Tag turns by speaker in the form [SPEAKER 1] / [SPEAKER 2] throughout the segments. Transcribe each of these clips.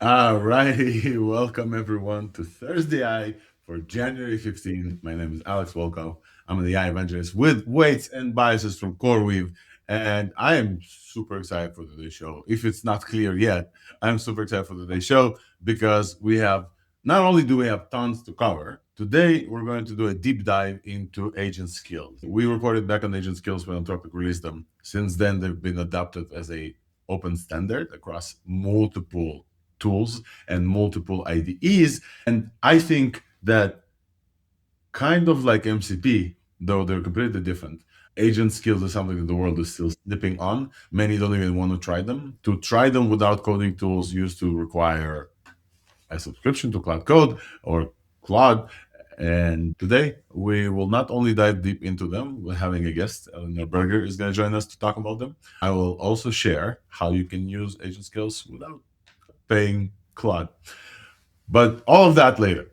[SPEAKER 1] All righty, welcome everyone to ThursdAI for January 15th. My name is Alex Volkov. I'm an AI evangelist with weights and biases from CoreWeave, and I am super excited for today's show. If it's not clear yet, I'm super excited for today's show because we have not only do we have tons to cover, today we're going to do a deep dive into agent skills. We reported back on agent skills when Anthropic released them. Since then, they've been adopted as a open standard across multiple tools and multiple IDEs. And I think that kind of like MCP, though they're completely different, agent skills is something that the world is still slipping on. Many don't even want to try them. To try them without coding tools used to require a subscription to Cloud Code or Claude. And today we will not only dive deep into them, we're having a guest, Eleanor Berger, is going to join us to talk about them. I will also share how you can use agent skills without paying Claude. But all of that later.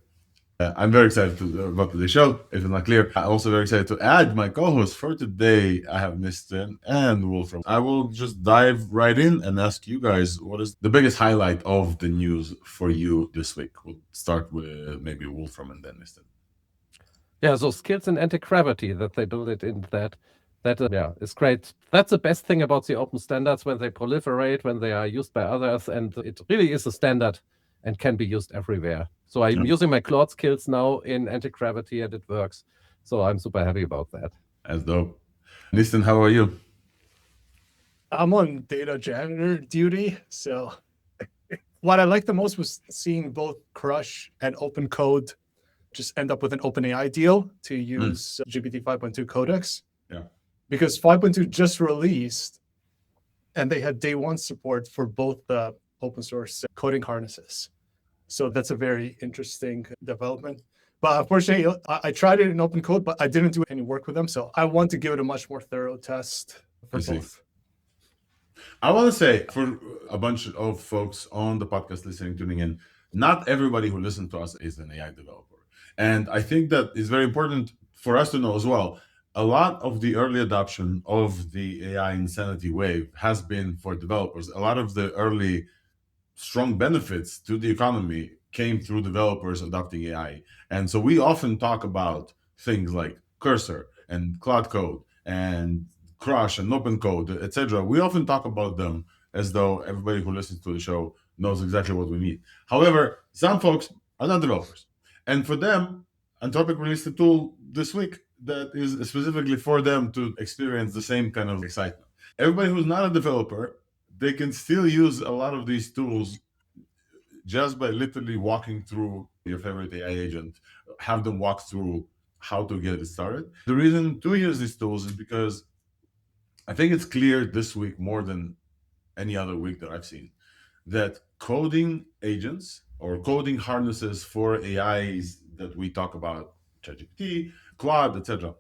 [SPEAKER 1] I'm very excited about today's show. If it's not clear, I'm also very excited to add my co-host for today. I have Mr. and Wolfram. I will just dive right in and ask you guys what is the biggest highlight of the news for you this week. We'll start with maybe Wolfram and then Mr.
[SPEAKER 2] Yeah, so skills in anti-gravity that they build it in that is great. That's the best thing about the open standards when they proliferate, when they are used by others, and it really is a standard and can be used everywhere. So I'm using my Claude skills now in anti-gravity and it works. So I'm super happy about that.
[SPEAKER 1] That's dope. Nistan, how are you?
[SPEAKER 3] I'm on data janitor duty, so what I liked the most was seeing both Crush and Open Code just end up with an OpenAI deal to use GPT 5.2 Codex.
[SPEAKER 1] Yeah.
[SPEAKER 3] Because 5.2 just released and they had day one support for both the open source coding harnesses. So that's a very interesting development. But unfortunately, I tried it in open code, but I didn't do any work with them. So I want to give it a much more thorough test for both.
[SPEAKER 1] I want to say for a bunch of folks on the podcast listening, tuning in, not everybody who listens to us is an AI developer. And I think that is very important for us to know as well. A lot of the early adoption of the AI insanity wave has been for developers. A lot of the early strong benefits to the economy came through developers adopting AI. And so we often talk about things like Cursor and Cloud Code and Crush and Open Code, etc. We often talk about them as though everybody who listens to the show knows exactly what we need. However, some folks are not developers. And for them, Anthropic released a tool this week that is specifically for them to experience the same kind of excitement. Everybody who's not a developer, they can still use a lot of these tools just by literally walking through your favorite AI agent, have them walk through how to get it started. The reason to use these tools is because I think it's clear this week more than any other week that I've seen that coding agents or coding harnesses for AIs that we talk about, ChatGPT, Claude, etc.,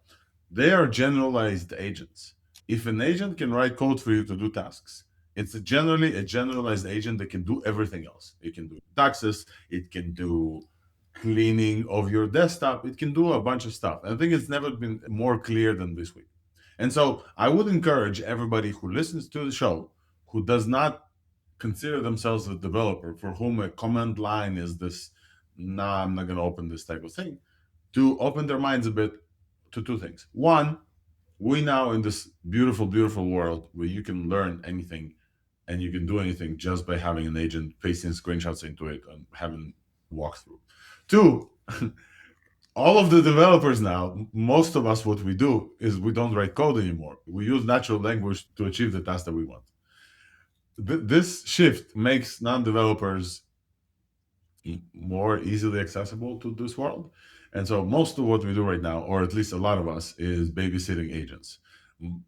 [SPEAKER 1] they are generalized agents. If an agent can write code for you to do tasks, it's generally a generalized agent that can do everything else. It can do taxes, it can do cleaning of your desktop, it can do a bunch of stuff. And I think it's never been more clear than this week. And so I would encourage everybody who listens to the show who does not consider themselves a developer, for whom a command line is this, nah, I'm not going to open this type of thing, to open their minds a bit to two things. One, we now in this beautiful, beautiful world where you can learn anything and you can do anything just by having an agent pasting screenshots into it and having walkthrough. Two, all of the developers now, most of us, what we do is we don't write code anymore. We use natural language to achieve the task that we want. This shift makes non-developers more easily accessible to this world. And so most of what we do right now, or at least a lot of us, is babysitting agents.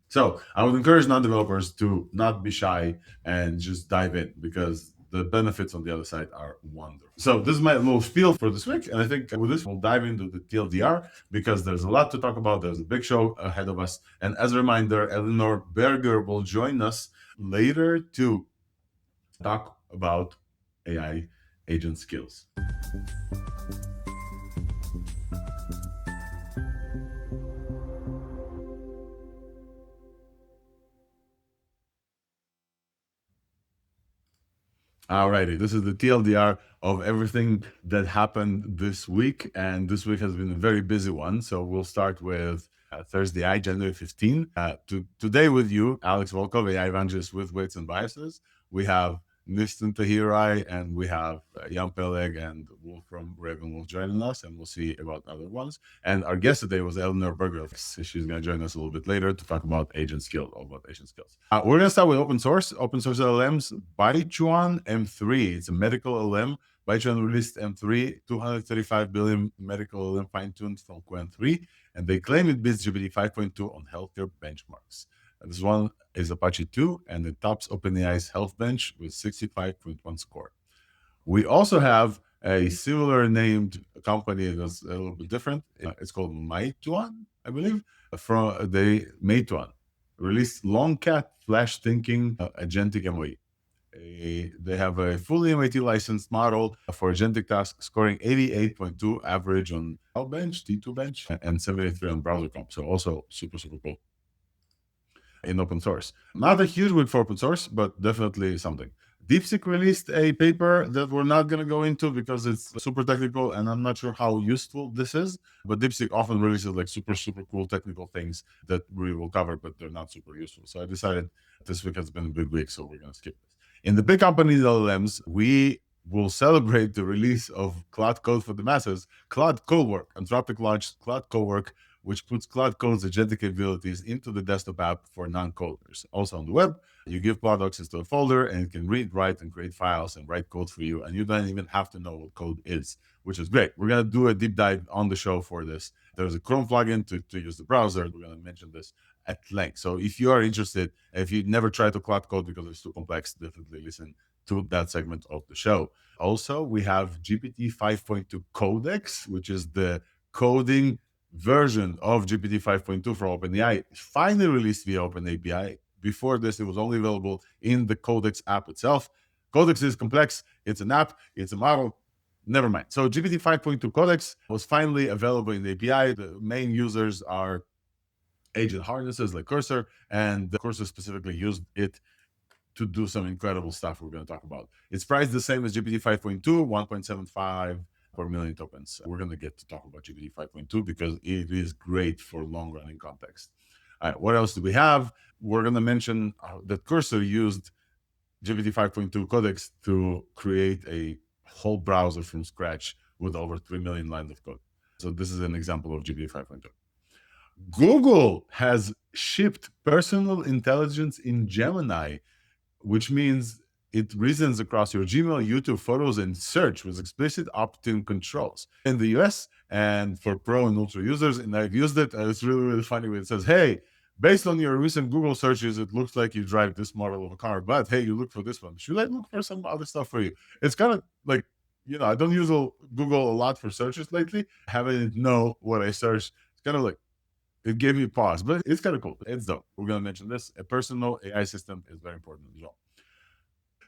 [SPEAKER 1] So I would encourage non-developers to not be shy and just dive in, because the benefits on the other side are wonderful. So this is my little spiel for this week. And I think with this, we'll dive into the TLDR because there's a lot to talk about. There's a big show ahead of us. And as a reminder, Eleanor Berger will join us later to talk about AI agent skills. Alrighty, this is the TLDR of everything that happened this week, and this week has been a very busy one. So we'll start with ThursdAI, January 15. Today with you, Alex Volkov, AI evangelist with Weights and Biases. We have Nistan Tahirai, and we have Jan Peleg and Wolf from Ravenwolf joining us, and we'll see about other ones. And our guest today was Eleanor Berger. She's going to join us a little bit later to talk about agent skills, all about agent skills. We're going to start with open source LLMs. Baichuan M3, it's a medical LLM. Baichuan released M3, 235 billion medical LLM fine-tuned from Qwen 3, and they claim it beats GPT 5.2 on healthcare benchmarks. This one is Apache 2, and it tops OpenAI's Health Bench with 65.1 score. We also have a similar named company that's a little bit different. It's called Meituan, I believe. From the Meituan released Longcat Flash Thinking Agentic MOE. They have a fully MIT licensed model for agentic tasks, scoring 88.2 average on Health Bench, T2 Bench, and 73 on BrowserComp. So also super, super cool in open source. Not a huge week for open source, but definitely something. DeepSeek released a paper that we're not going to go into because it's super technical and I'm not sure how useful this is, but DeepSeek often releases like super, super cool technical things that we will cover, but they're not super useful. So I decided this week has been a big week, so we're going to skip this. In the big companies LLMs, we will celebrate the release of Claude Code for the masses. Claude Cowork, Anthropic launched Claude Cowork, which puts Claude Code's agentic capabilities into the desktop app for non-coders. Also on the web, you give Claude access to a folder and it can read, write, and create files and write code for you. And you don't even have to know what code is, which is great. We're going to do a deep dive on the show for this. There's a Chrome plugin to use the browser. We're going to mention this at length. So if you are interested, if you never tried to Claude Code because it's too complex, definitely listen to that segment of the show. Also, we have GPT 5.2 Codex, which is the coding version of GPT 5.2 for OpenAI, finally released via OpenAPI. Before this, it was only available in the Codex app itself. Codex is complex. It's an app. It's a model. Never mind. So GPT 5.2 Codex was finally available in the API. The main users are agent harnesses like Cursor, and the Cursor specifically used it to do some incredible stuff we're going to talk about. It's priced the same as GPT 5.2, 1.75 per million tokens. We're going to get to talk about GPT 5.2 because it is great for long-running context. All right, what else do we have? We're going to mention that Cursor used GPT 5.2 Codex to create a whole browser from scratch with over 3 million lines of code. So this is an example of GPT 5.2. Google has shipped personal intelligence in Gemini, which means it reasons across your Gmail, YouTube, photos, and search with explicit opt-in controls in the US and for pro and ultra users. And I've used it, and it's really, really funny when it says, hey, based on your recent Google searches, it looks like you drive this model of a car, but hey, you look for this one. Should I look for some other stuff for you? It's kind of like, I don't use Google a lot for searches lately. Having it know what I search, it's kind of like, it gave me a pause, but it's kind of cool. It's dope. We're going to mention this. A personal AI system is very important as well.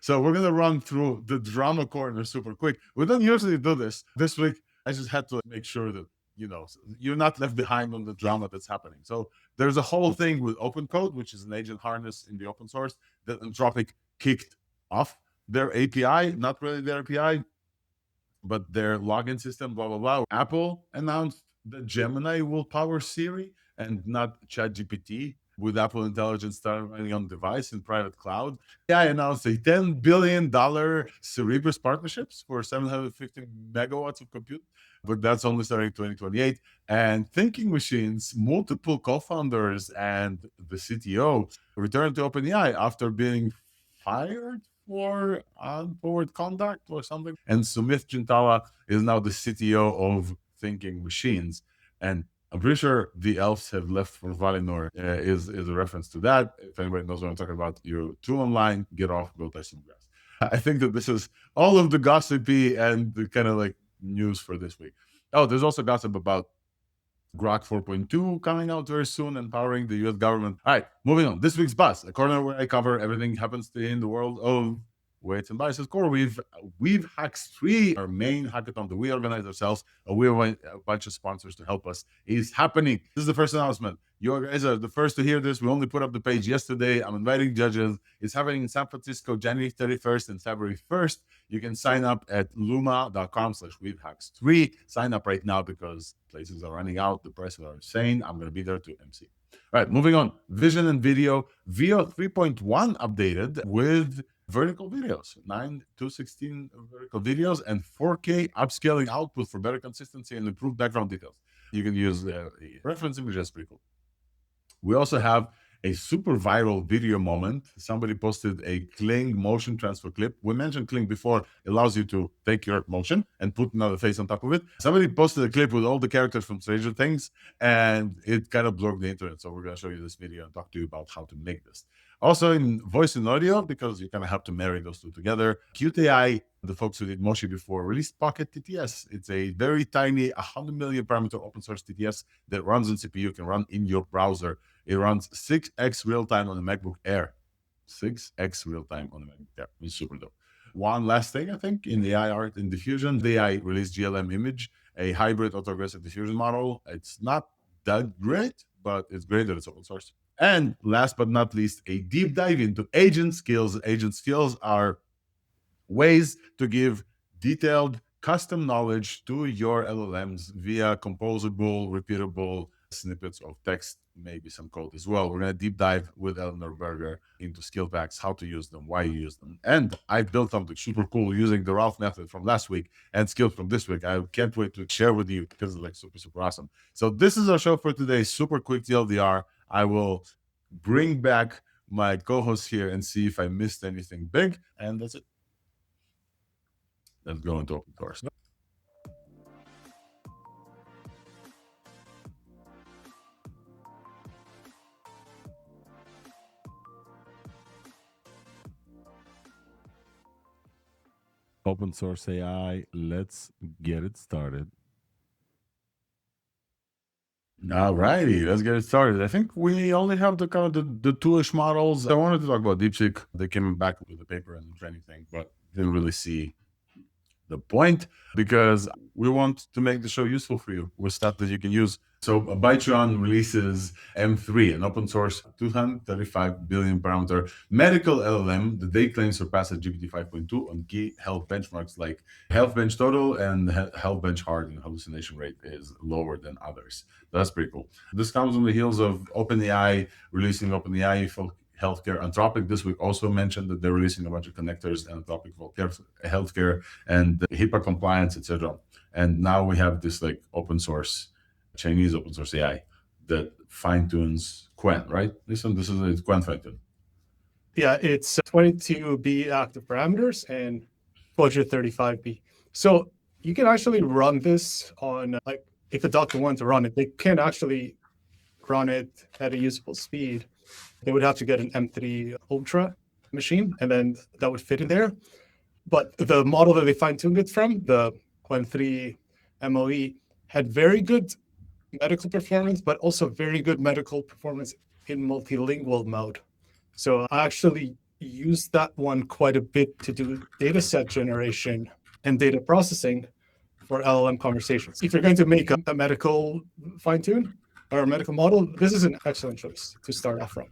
[SPEAKER 1] So we're going to run through the drama corner super quick. We don't usually do this. This week, I just had to make sure that, you're not left behind on the drama that's happening. So there's a whole thing with OpenCode, which is an agent harness in the open source that Anthropic kicked off their API, not really their API, but their login system, blah, blah, blah. Apple announced that Gemini will power Siri and not ChatGPT with Apple Intelligence starting running on device in private cloud. AI announced a $10 billion Cerebras partnerships for 750 megawatts of compute, but that's only starting in 2028. And Thinking Machines, multiple co-founders and the CTO returned to OpenAI after being fired for unforward conduct or something. And Sumit Chintala is now the CTO of Thinking Machines. And I'm pretty sure the elves have left for Valinor is a reference to that. If anybody knows what I'm talking about, you're too online, get off, go touch some grass. I think that this is all of the gossipy and the kind of like news for this week. Oh, there's also gossip about Grok 4.2 coming out very soon, empowering the US government. All right, moving on. This week's buzz, a corner where I cover everything happens in the world of Weights and Biases core. We've Hacks 3, our main hackathon that we organize ourselves. We have a bunch of sponsors to help us. Is happening. This is the first announcement. You guys are the first to hear this. We only put up the page yesterday. I'm inviting judges. It's happening in San Francisco, January 31st and February 1st. You can sign up at luma.com/weavehacks3. Sign up right now because places are running out. The prices are insane. I'm going to be there to MC. All right, moving on. Vision and video. VO 3.1 updated with vertical videos, 9 to 16 vertical videos, and 4K upscaling output for better consistency and improved background details. You can use reference images, pretty cool. We also have a super viral video moment. Somebody posted a Kling motion transfer clip. We mentioned Kling before. It allows you to take your motion and put another face on top of it. Somebody posted a clip with all the characters from Stranger Things, and it kind of blurred the internet. So we're going to show you this video and talk to you about how to make this. Also in voice and audio, because you kind of have to marry those two together. QTI, the folks who did Moshi before, released Pocket TTS. It's a very tiny 100 million parameter open source TTS that runs on CPU, can run in your browser. It runs 6x real time on the MacBook Air. 6x real time on the MacBook Air. It's super dope. One last thing, I think, in AI art and diffusion, AI released GLM Image, a hybrid autoregressive diffusion model. It's not that great, but it's great that it's open source. And last but not least, a deep dive into agent skills. Agent skills are ways to give detailed custom knowledge to your LLMs via composable, repeatable snippets of text, maybe some code as well. We're going to deep dive with Eleanor Berger into skill packs, how to use them, why you use them. And I built something super cool using the Ralph method from last week and skills from this week. I can't wait to share with you because it's like super, super awesome. So this is our show for today. Super quick TLDR. I will bring back my co-host here and see if I missed anything big. And that's it. Let's go into open source. Open source AI, let's get it started. All righty, let's get it started. I think we only have the kind of the two-ish models. I wanted to talk about DeepSeek. They came back with the paper and the training thing, but didn't really see the point because we want to make the show useful for you with stuff that you can use. So Bytron releases M3, an open source 235 billion parameter medical LLM that they claim surpasses GPT 5.2 on key health benchmarks like health bench total and health bench hard, and hallucination rate is lower than others. That's pretty cool. This comes on the heels of OpenAI releasing OpenAI for healthcare. Anthropic this week also mentioned that they're releasing a bunch of connectors, Anthropic for healthcare and HIPAA compliance, etc. And now we have this like open source, Chinese open source AI that fine tunes Quen, right? This is Quen fine tune.
[SPEAKER 3] Yeah, it's 22B active parameters and 435B. So you can actually run this on, like, if a doctor wanted to run it, they can actually run it at a usable speed. They would have to get an M3 Ultra machine, and then that would fit in there. But the model that they fine-tuned it from, the Quen 3 MOE, had very good medical performance, but also very good medical performance in multilingual mode. So I actually used that one quite a bit to do data set generation and data processing for LLM conversations. If you're going to make a medical fine-tune or a medical model, this is an excellent choice to start off from.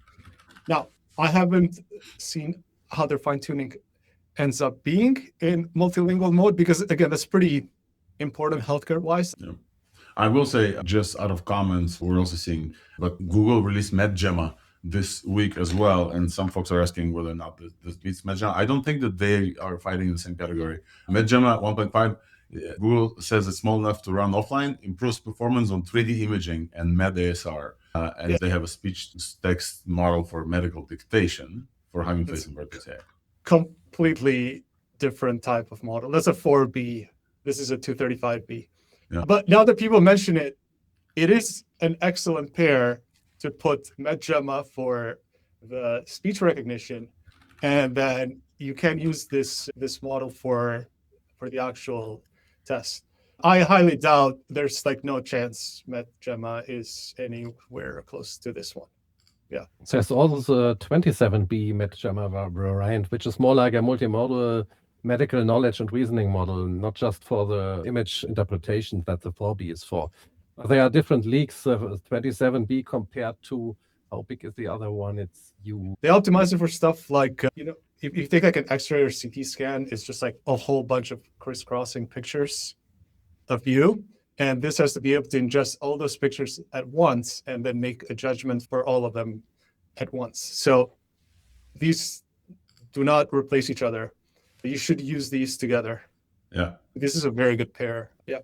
[SPEAKER 3] Now, I haven't seen how their fine-tuning ends up being in multilingual mode because, again, that's pretty important healthcare-wise.
[SPEAKER 1] Yeah. I will say, just out of comments, we're also seeing, but Google released MedGemma this week as well, and some folks are asking whether or not this beats MedGemma. I don't think that they are fighting in the same category. MedGemma 1.5, Google says it's small enough to run offline, improves performance on 3D imaging and MedASR, and they have a speech-to-text model for medical dictation for human-facing vertex AI.
[SPEAKER 3] Completely different type of model. That's a 4B. This is a 235B.
[SPEAKER 1] Yeah.
[SPEAKER 3] But now that people mention it, it is an excellent pair to put MedGemma for the speech recognition, and then you can use this model for the actual test. I highly doubt there's like no chance MedGemma is anywhere close to this one.
[SPEAKER 2] There's also the 27B MedGemma variant, which is more like a multimodal medical knowledge and reasoning model, not just for the image interpretation that the 4B is for. There are different leagues of 27B compared to, how big is the other one? It's U.
[SPEAKER 3] They optimize it for stuff like, if you take like an X-ray or CT scan, it's just like a whole bunch of crisscrossing pictures of you. And this has to be able to ingest all those pictures at once and then make a judgment for all of them at once. So these do not replace each other. You should use these together.
[SPEAKER 1] Yeah.
[SPEAKER 3] This is a very good pair. Yeah.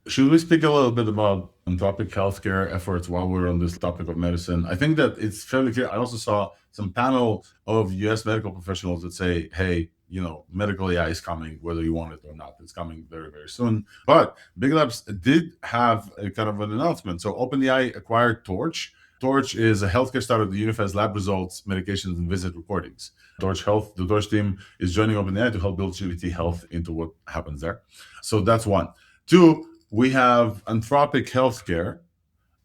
[SPEAKER 1] Should we speak a little bit about Anthropic healthcare efforts while we're on this topic of medicine? I think that it's fairly clear. I also saw some panel of US medical professionals that say, hey, medical AI is coming, whether you want it or not. It's coming very, very soon. But Big Labs did have a kind of an announcement. So OpenAI acquired Torch. Torch is a healthcare startup that unifies lab results, medications, and visit recordings. The Torch team is joining OpenAI to help build GPT health into what happens there. So that's one. Two, we have Anthropic Healthcare,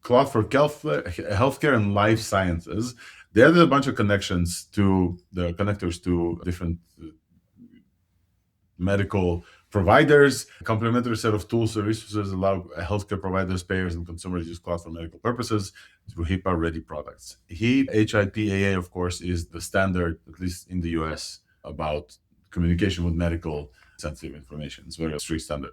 [SPEAKER 1] Claude for Healthcare and Life Sciences. They added a bunch of connectors to different medical providers. A complementary set of tools and resources allow healthcare providers, payers, and consumers to use Claude for medical purposes through HIPAA-ready products. HIPAA, of course, is the standard, at least in the US, about communication with medical sensitive information. It's a very strict standard.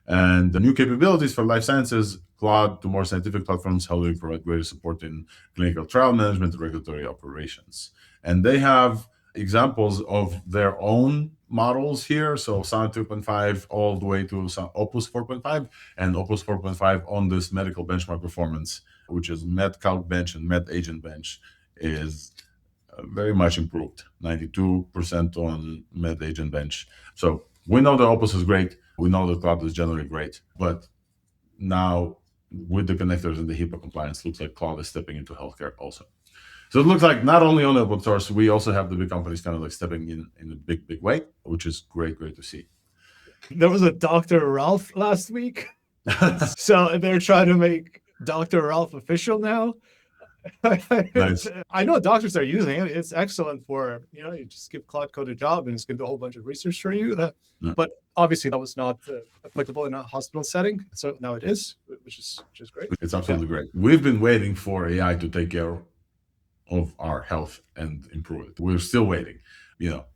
[SPEAKER 1] And the new capabilities for life sciences, Claude to more scientific platforms, how they provide greater support in clinical trial management and regulatory operations. And they have examples of their own models here. So Sonnet 2.5 all the way to Opus 4.5 and Opus 4.5 on this medical benchmark performance, which is MedCalc Bench and MedAgent Bench, is very much improved, 92% on MedAgent Bench. So we know that Opus is great. We know that Claude is generally great, but now with the connectors and the HIPAA compliance, looks like Claude is stepping into healthcare also. So it looks like not only on open source, we also have the big companies kind of like stepping in a big, big way, which is great to see.
[SPEAKER 3] There was a Dr. Ralph last week. So they're trying to make Dr. Ralph official now.
[SPEAKER 1] Nice.
[SPEAKER 3] I know doctors are using it. It's excellent for, you just give Claude Code a job and it's going to do a whole bunch of research for you. But obviously that was not applicable in a hospital setting. So now it is, which is great.
[SPEAKER 1] It's absolutely great. We've been waiting for AI to take care of our health and improve it. We're still waiting,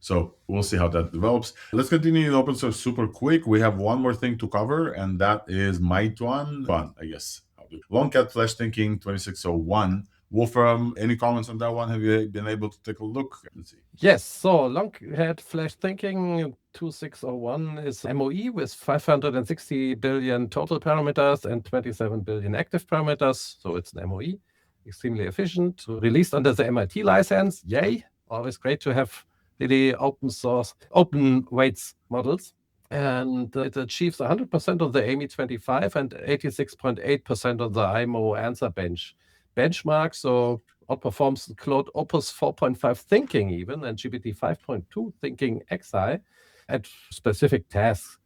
[SPEAKER 1] so we'll see how that develops. Let's continue in open source super quick. We have one more thing to cover, and that is Meituan, I guess. Longcat Flash Thinking 2601. Wolfram, any comments on that one? Have you been able to take a look and see?
[SPEAKER 2] Yes, so Longcat Flash Thinking 2601 is MOE with 560 billion total parameters and 27 billion active parameters. So it's an MOE, extremely efficient, released under the MIT license. Yay! Always great to have really open source, open weights models. And it achieves 100% of the AMI 25 and 86.8% of the IMO answer benchmark. So outperforms Claude Opus 4.5 Thinking even and GPT 5.2 Thinking XI at specific tasks.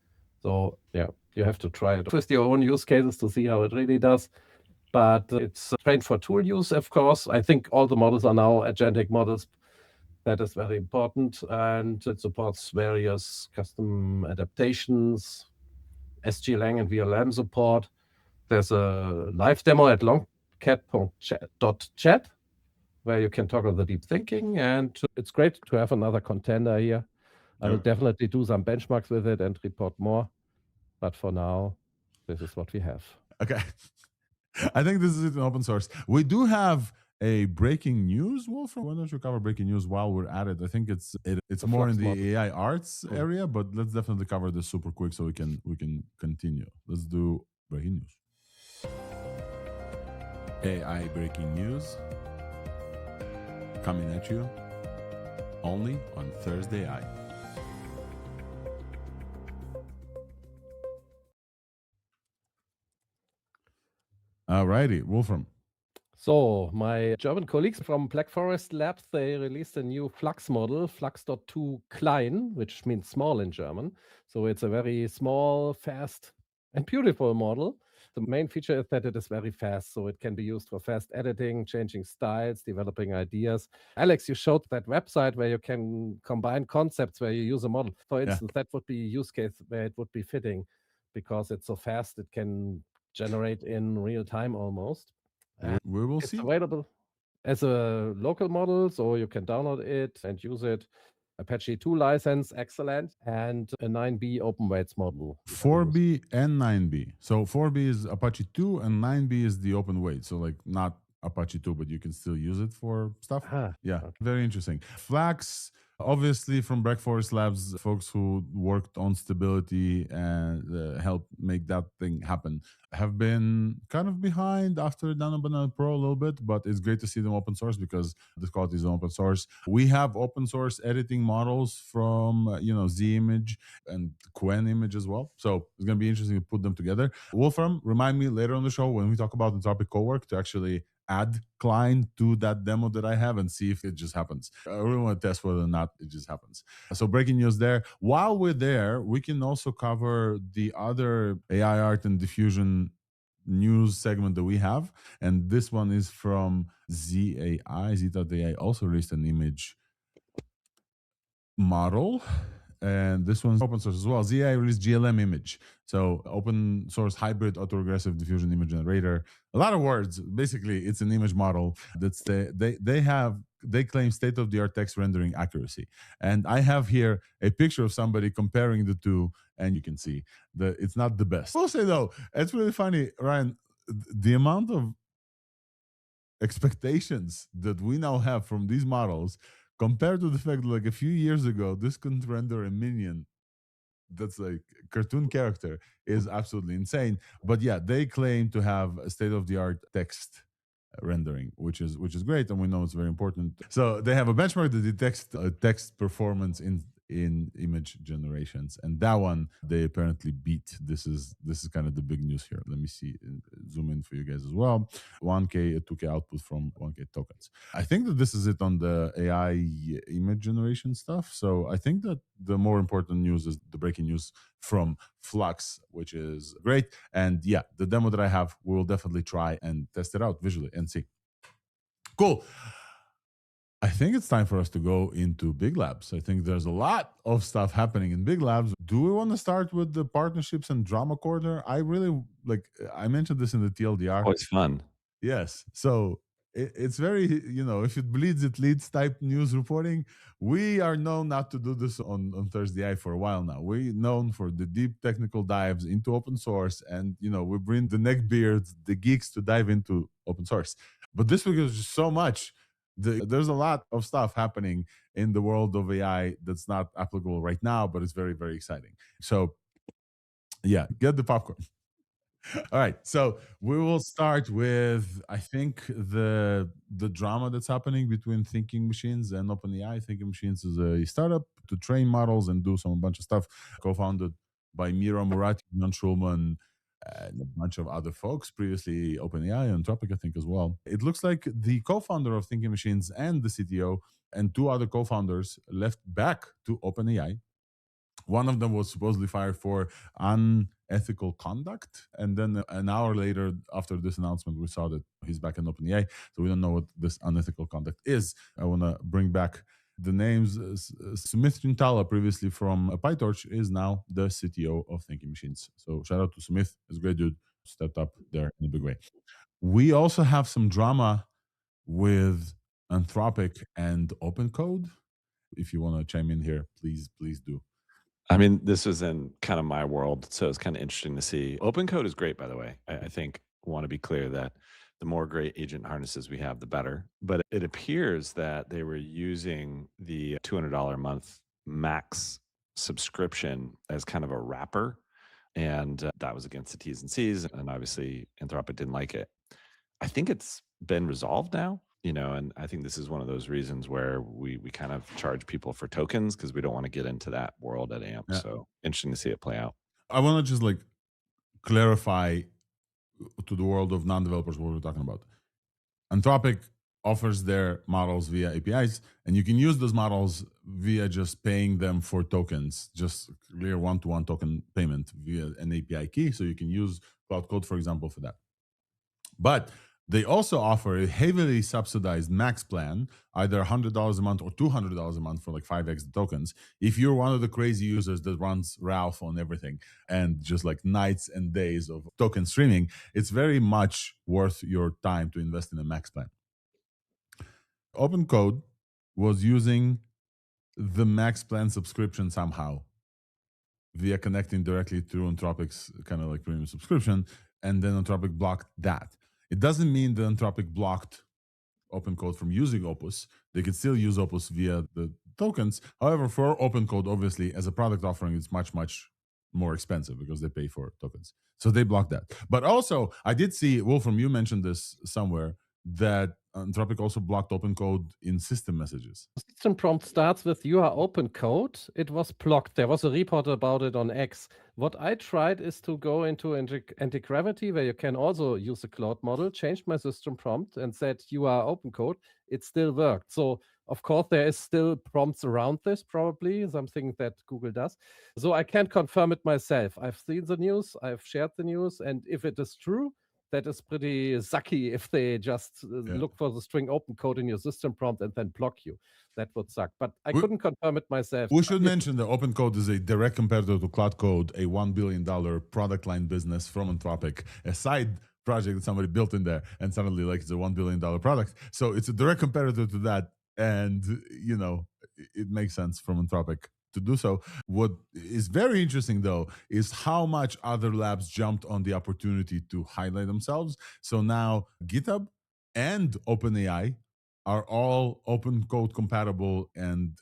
[SPEAKER 2] So yeah, you have to try it with your own use cases to see how it really does. But it's trained for tool use, of course. I think all the models are now agentic models. That is very important. And it supports various custom adaptations, SGLang and VLM support. There's a live demo at longcat.chat where you can talk about the deep thinking. And it's great to have another contender here. I will definitely do some benchmarks with it and report more. But for now, this is what we have.
[SPEAKER 1] Okay. I think this is it in open source. We do have a breaking news, Wolfram. Why don't you cover breaking news while we're at it? I think it's more in the AI arts area, but let's definitely cover this super quick so we can continue. Let's do breaking news. AI breaking news coming at you only on ThursdAI. Alrighty, Wolfram.
[SPEAKER 2] So my German colleagues from Black Forest Labs, they released a new Flux model, Flux.2 Klein, which means small in German. So it's a very small, fast, and beautiful model. The main feature is that it is very fast, so it can be used for fast editing, changing styles, developing ideas. Alex, you showed that website where you can combine concepts where you use a model. For instance, that would be a use case where it would be fitting because it's so fast, it can generate in real time almost. And
[SPEAKER 1] we will
[SPEAKER 2] it's
[SPEAKER 1] see.
[SPEAKER 2] available as a local model, so you can download it and use it. Apache 2 license, excellent, and a 9B open weights model.
[SPEAKER 1] 4B and 9B. So 4B is Apache 2 and 9B is the open weight. So like not Apache 2, but you can still use it for stuff. Yeah, okay. Very interesting. Flax, obviously from Breakforest Labs, folks who worked on stability and helped make that thing happen, have been kind of behind after Nano Banana Pro a little bit, but it's great to see them open source because this quality is open source. We have open source editing models from, Z-Image and Qwen image as well. So it's going to be interesting to put them together. Wolfram, remind me later on the show when we talk about Anthropic Cowork to actually add Klein to that demo that I have and see if it just happens. I really want to test whether or not it just happens. So breaking news there. While we're there, we can also cover the other AI art and diffusion news segment that we have. And this one is from ZAI. Z.ai also released an image model. And this one's open source as well. ZAI released GLM image. So open source hybrid autoregressive diffusion image generator. A lot of words. Basically, it's an image model that's they claim state-of-the-art text rendering accuracy. And I have here a picture of somebody comparing the two, and you can see that it's not the best. I will say though, it's really funny, Ryan, the amount of expectations that we now have from these models compared to the fact that like a few years ago, this couldn't render a minion that's like a cartoon character is absolutely insane. But yeah, they claim to have a state-of-the-art text rendering, which is great, and we know it's very important. So they have a benchmark that detects text performance in image generations, and that one they apparently beat. This is kind of the big news here. Let me see, zoom in for you guys as well. 1K 2K output from 1K tokens. I think that this is it on the AI image generation stuff. So I think that the more important news is the breaking news from Flux, which is great. And yeah, the demo that I have, we will definitely try and test it out visually and see. Cool. I think it's time for us to go into Big Labs. I think there's a lot of stuff happening in Big Labs. Do we want to start with the partnerships and drama corner? I really I mentioned this in the TLDR.
[SPEAKER 4] Always fun.
[SPEAKER 1] Yes. So it's very, if it bleeds, it leads type news reporting. We are known not to do this on ThursdAI for a while now. We're known for the deep technical dives into open source, and we bring the neckbeards, the geeks to dive into open source. But this week is just so much. There's a lot of stuff happening in the world of AI that's not applicable right now, but it's very, very exciting. So yeah, get the popcorn. All right, so we will start with, I think, the drama that's happening between Thinking Machines and OpenAI. Thinking Machines is a startup to train models and do a bunch of stuff, co-founded by Mira Murati, Jan Schulman, and a bunch of other folks, previously OpenAI, Anthropic, I think, as well. It looks like the co-founder of Thinking Machines and the CTO and two other co-founders left back to OpenAI. One of them was supposedly fired for unethical conduct. And then an hour later, after this announcement, we saw that he's back in OpenAI. So we don't know what this unethical conduct is. I want to bring back the names. Sumit Chintala, previously from PyTorch, is now the CTO of Thinking Machines. So shout out to Sumit. He's a great dude. Stepped up there in a big way. We also have some drama with Anthropic and OpenCode. If you want to chime in here, please do.
[SPEAKER 4] I mean, this was in kind of my world, so it's kind of interesting to see. OpenCode is great, by the way. I think want to be clear that the more great agent harnesses we have, the better. But it appears that they were using the $200 a month max subscription as kind of a wrapper, and that was against the T's and C's, and obviously Anthropic didn't like it. I think it's been resolved now. And I think this is one of those reasons where we kind of charge people for tokens because we don't want to get into that world at AMP. Yeah. So interesting to see it play out.
[SPEAKER 1] I want to just clarify to the world of non-developers what we're talking about. Anthropic offers their models via APIs, and you can use those models via just paying them for tokens, just clear one-to-one token payment via an API key. So you can use Claude Code, for example, for that. But they also offer a heavily subsidized max plan, either $100 a month or $200 a month for like 5x the tokens. If you're one of the crazy users that runs Ralph on everything and just like nights and days of token streaming, it's very much worth your time to invest in a max plan. OpenCode was using the max plan subscription somehow via connecting directly through Anthropic's kind of like premium subscription, and then Anthropic blocked that. It doesn't mean that Anthropic blocked OpenCode from using Opus. They could still use Opus via the tokens. However, for OpenCode, obviously, as a product offering, it's much, much more expensive because they pay for tokens. So they blocked that. But also, I did see, Wolfram, you mentioned this somewhere, that Anthropic also blocked OpenCode in system messages.
[SPEAKER 2] System prompt starts with "you are open code." It was blocked. There was a report about it on X. What I tried is to go into anti-gravity, where you can also use a Claude model, changed my system prompt and said "you are open code." It still worked. So of course there is still prompts around this, probably something that Google does. So I can't confirm it myself. I've seen the news, I've shared the news, and if it is true, that is pretty sucky if they just look for the string open code in your system prompt and then block you. That would suck. But I couldn't confirm it myself.
[SPEAKER 1] We should mention that OpenCode is a direct competitor to Claude Code, a $1 billion product line business from Anthropic, a side project that somebody built in there, and suddenly like it's a $1 billion product. So it's a direct competitor to that. And, you know, it makes sense from Anthropic to do so. What is very interesting, though, is how much other labs jumped on the opportunity to highlight themselves. So now GitHub and OpenAI are all open code compatible, and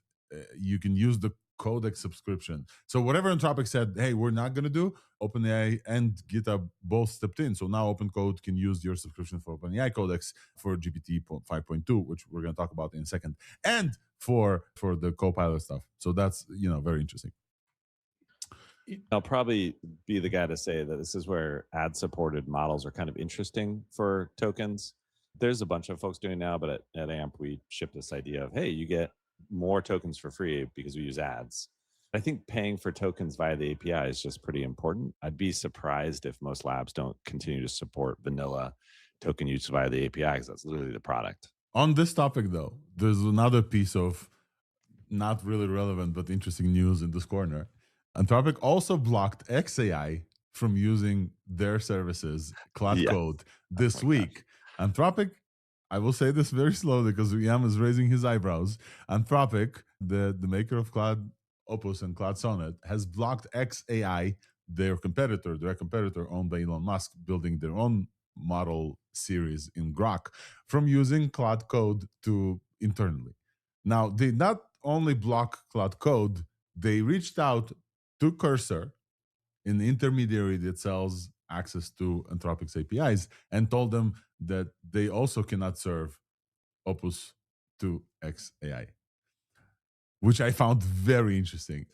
[SPEAKER 1] you can use the Codex subscription. So whatever Anthropic said, hey, we're not going to do, OpenAI and GitHub both stepped in. So now OpenCode can use your subscription for OpenAI Codex for GPT 5.2, which we're going to talk about in a second, and for the Copilot stuff. So that's, you know, very interesting.
[SPEAKER 4] I'll probably be the guy to say that this is where ad-supported models are kind of interesting for tokens. There's a bunch of folks doing now, but at AMP, we shipped this idea of, hey, you get more tokens for free because we use ads. I think paying for tokens via the API is just pretty important. I'd be surprised if most labs don't continue to support vanilla token use via the API, because that's literally the product.
[SPEAKER 1] On this topic, though, there's another piece of not really relevant but interesting news in this corner. Anthropic also blocked xAI from using their services, Claude Code, this week. Anthropic, I will say this very slowly because Yam is raising his eyebrows. Anthropic, the maker of Claude Opus and Claude Sonnet, has blocked xAI, their direct competitor owned by Elon Musk, building their own model series in Grok, from using Claude Code to internally. Now, they not only block Claude Code, they reached out to Cursor, an intermediary that sells access to Anthropic's APIs, and told them that they also cannot serve Opus to xAI, which I found very interesting.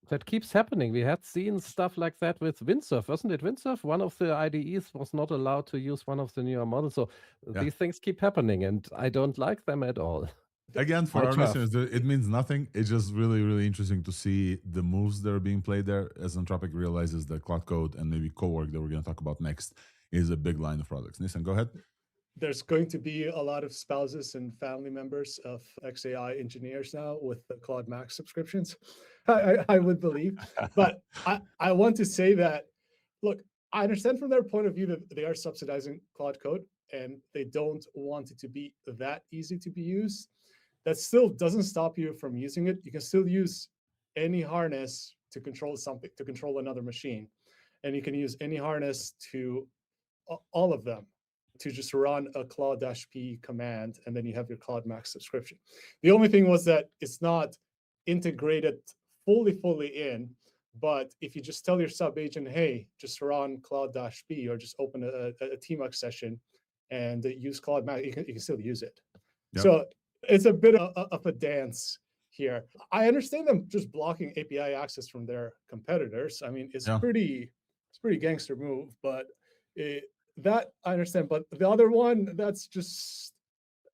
[SPEAKER 2] That keeps happening. We had seen stuff like that with Windsurf, wasn't it? Windsurf, one of the IDEs was not allowed to use one of the newer models. So these things keep happening, and I don't like them at all.
[SPEAKER 1] Again, for our listeners, it means nothing. It's just really, really interesting to see the moves that are being played there as Anthropic realizes that Claude Code and maybe Cowork that we're going to talk about next is a big line of products. Nissan, go ahead.
[SPEAKER 3] There's going to be a lot of spouses and family members of xAI engineers now with the Claude Max subscriptions, I would believe. But I want to say that, look, I understand from their point of view that they are subsidizing Claude Code and they don't want it to be that easy to be used. That still doesn't stop you from using it. You can still use any harness to control something, to control another machine. And you can use any harness to all of them to just run a Claude-P command, and then you have your Claude Max subscription. The only thing was that it's not integrated fully in, but if you just tell your sub agent, hey, just run Claude-P or just open a TMUX session and use Claude Max, you can still use it. Yep. So it's a bit of a dance here. I understand them just blocking API access from their competitors. I mean, it's pretty gangster move, but that I understand. But the other one, that's just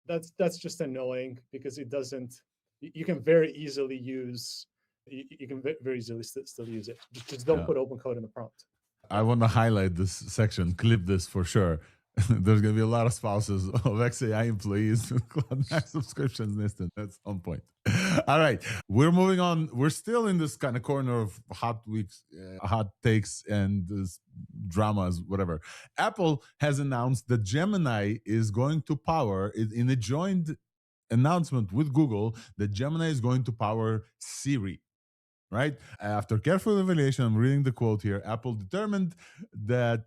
[SPEAKER 3] That's just annoying because it doesn't. You can very easily use. You can very easily still use it. Just don't put open code in the prompt.
[SPEAKER 1] I want to highlight this section, clip this for sure. There's going to be a lot of spouses of XAI employees with Cloud Max subscriptions listed. That's on point. All right. We're moving on. We're still in this kind of corner of hot weeks, hot takes, and this dramas, whatever. Apple has announced that Gemini is going to power, in a joint announcement with Google, that Gemini is going to power Siri. Right? After careful evaluation, I'm reading the quote here. Apple determined that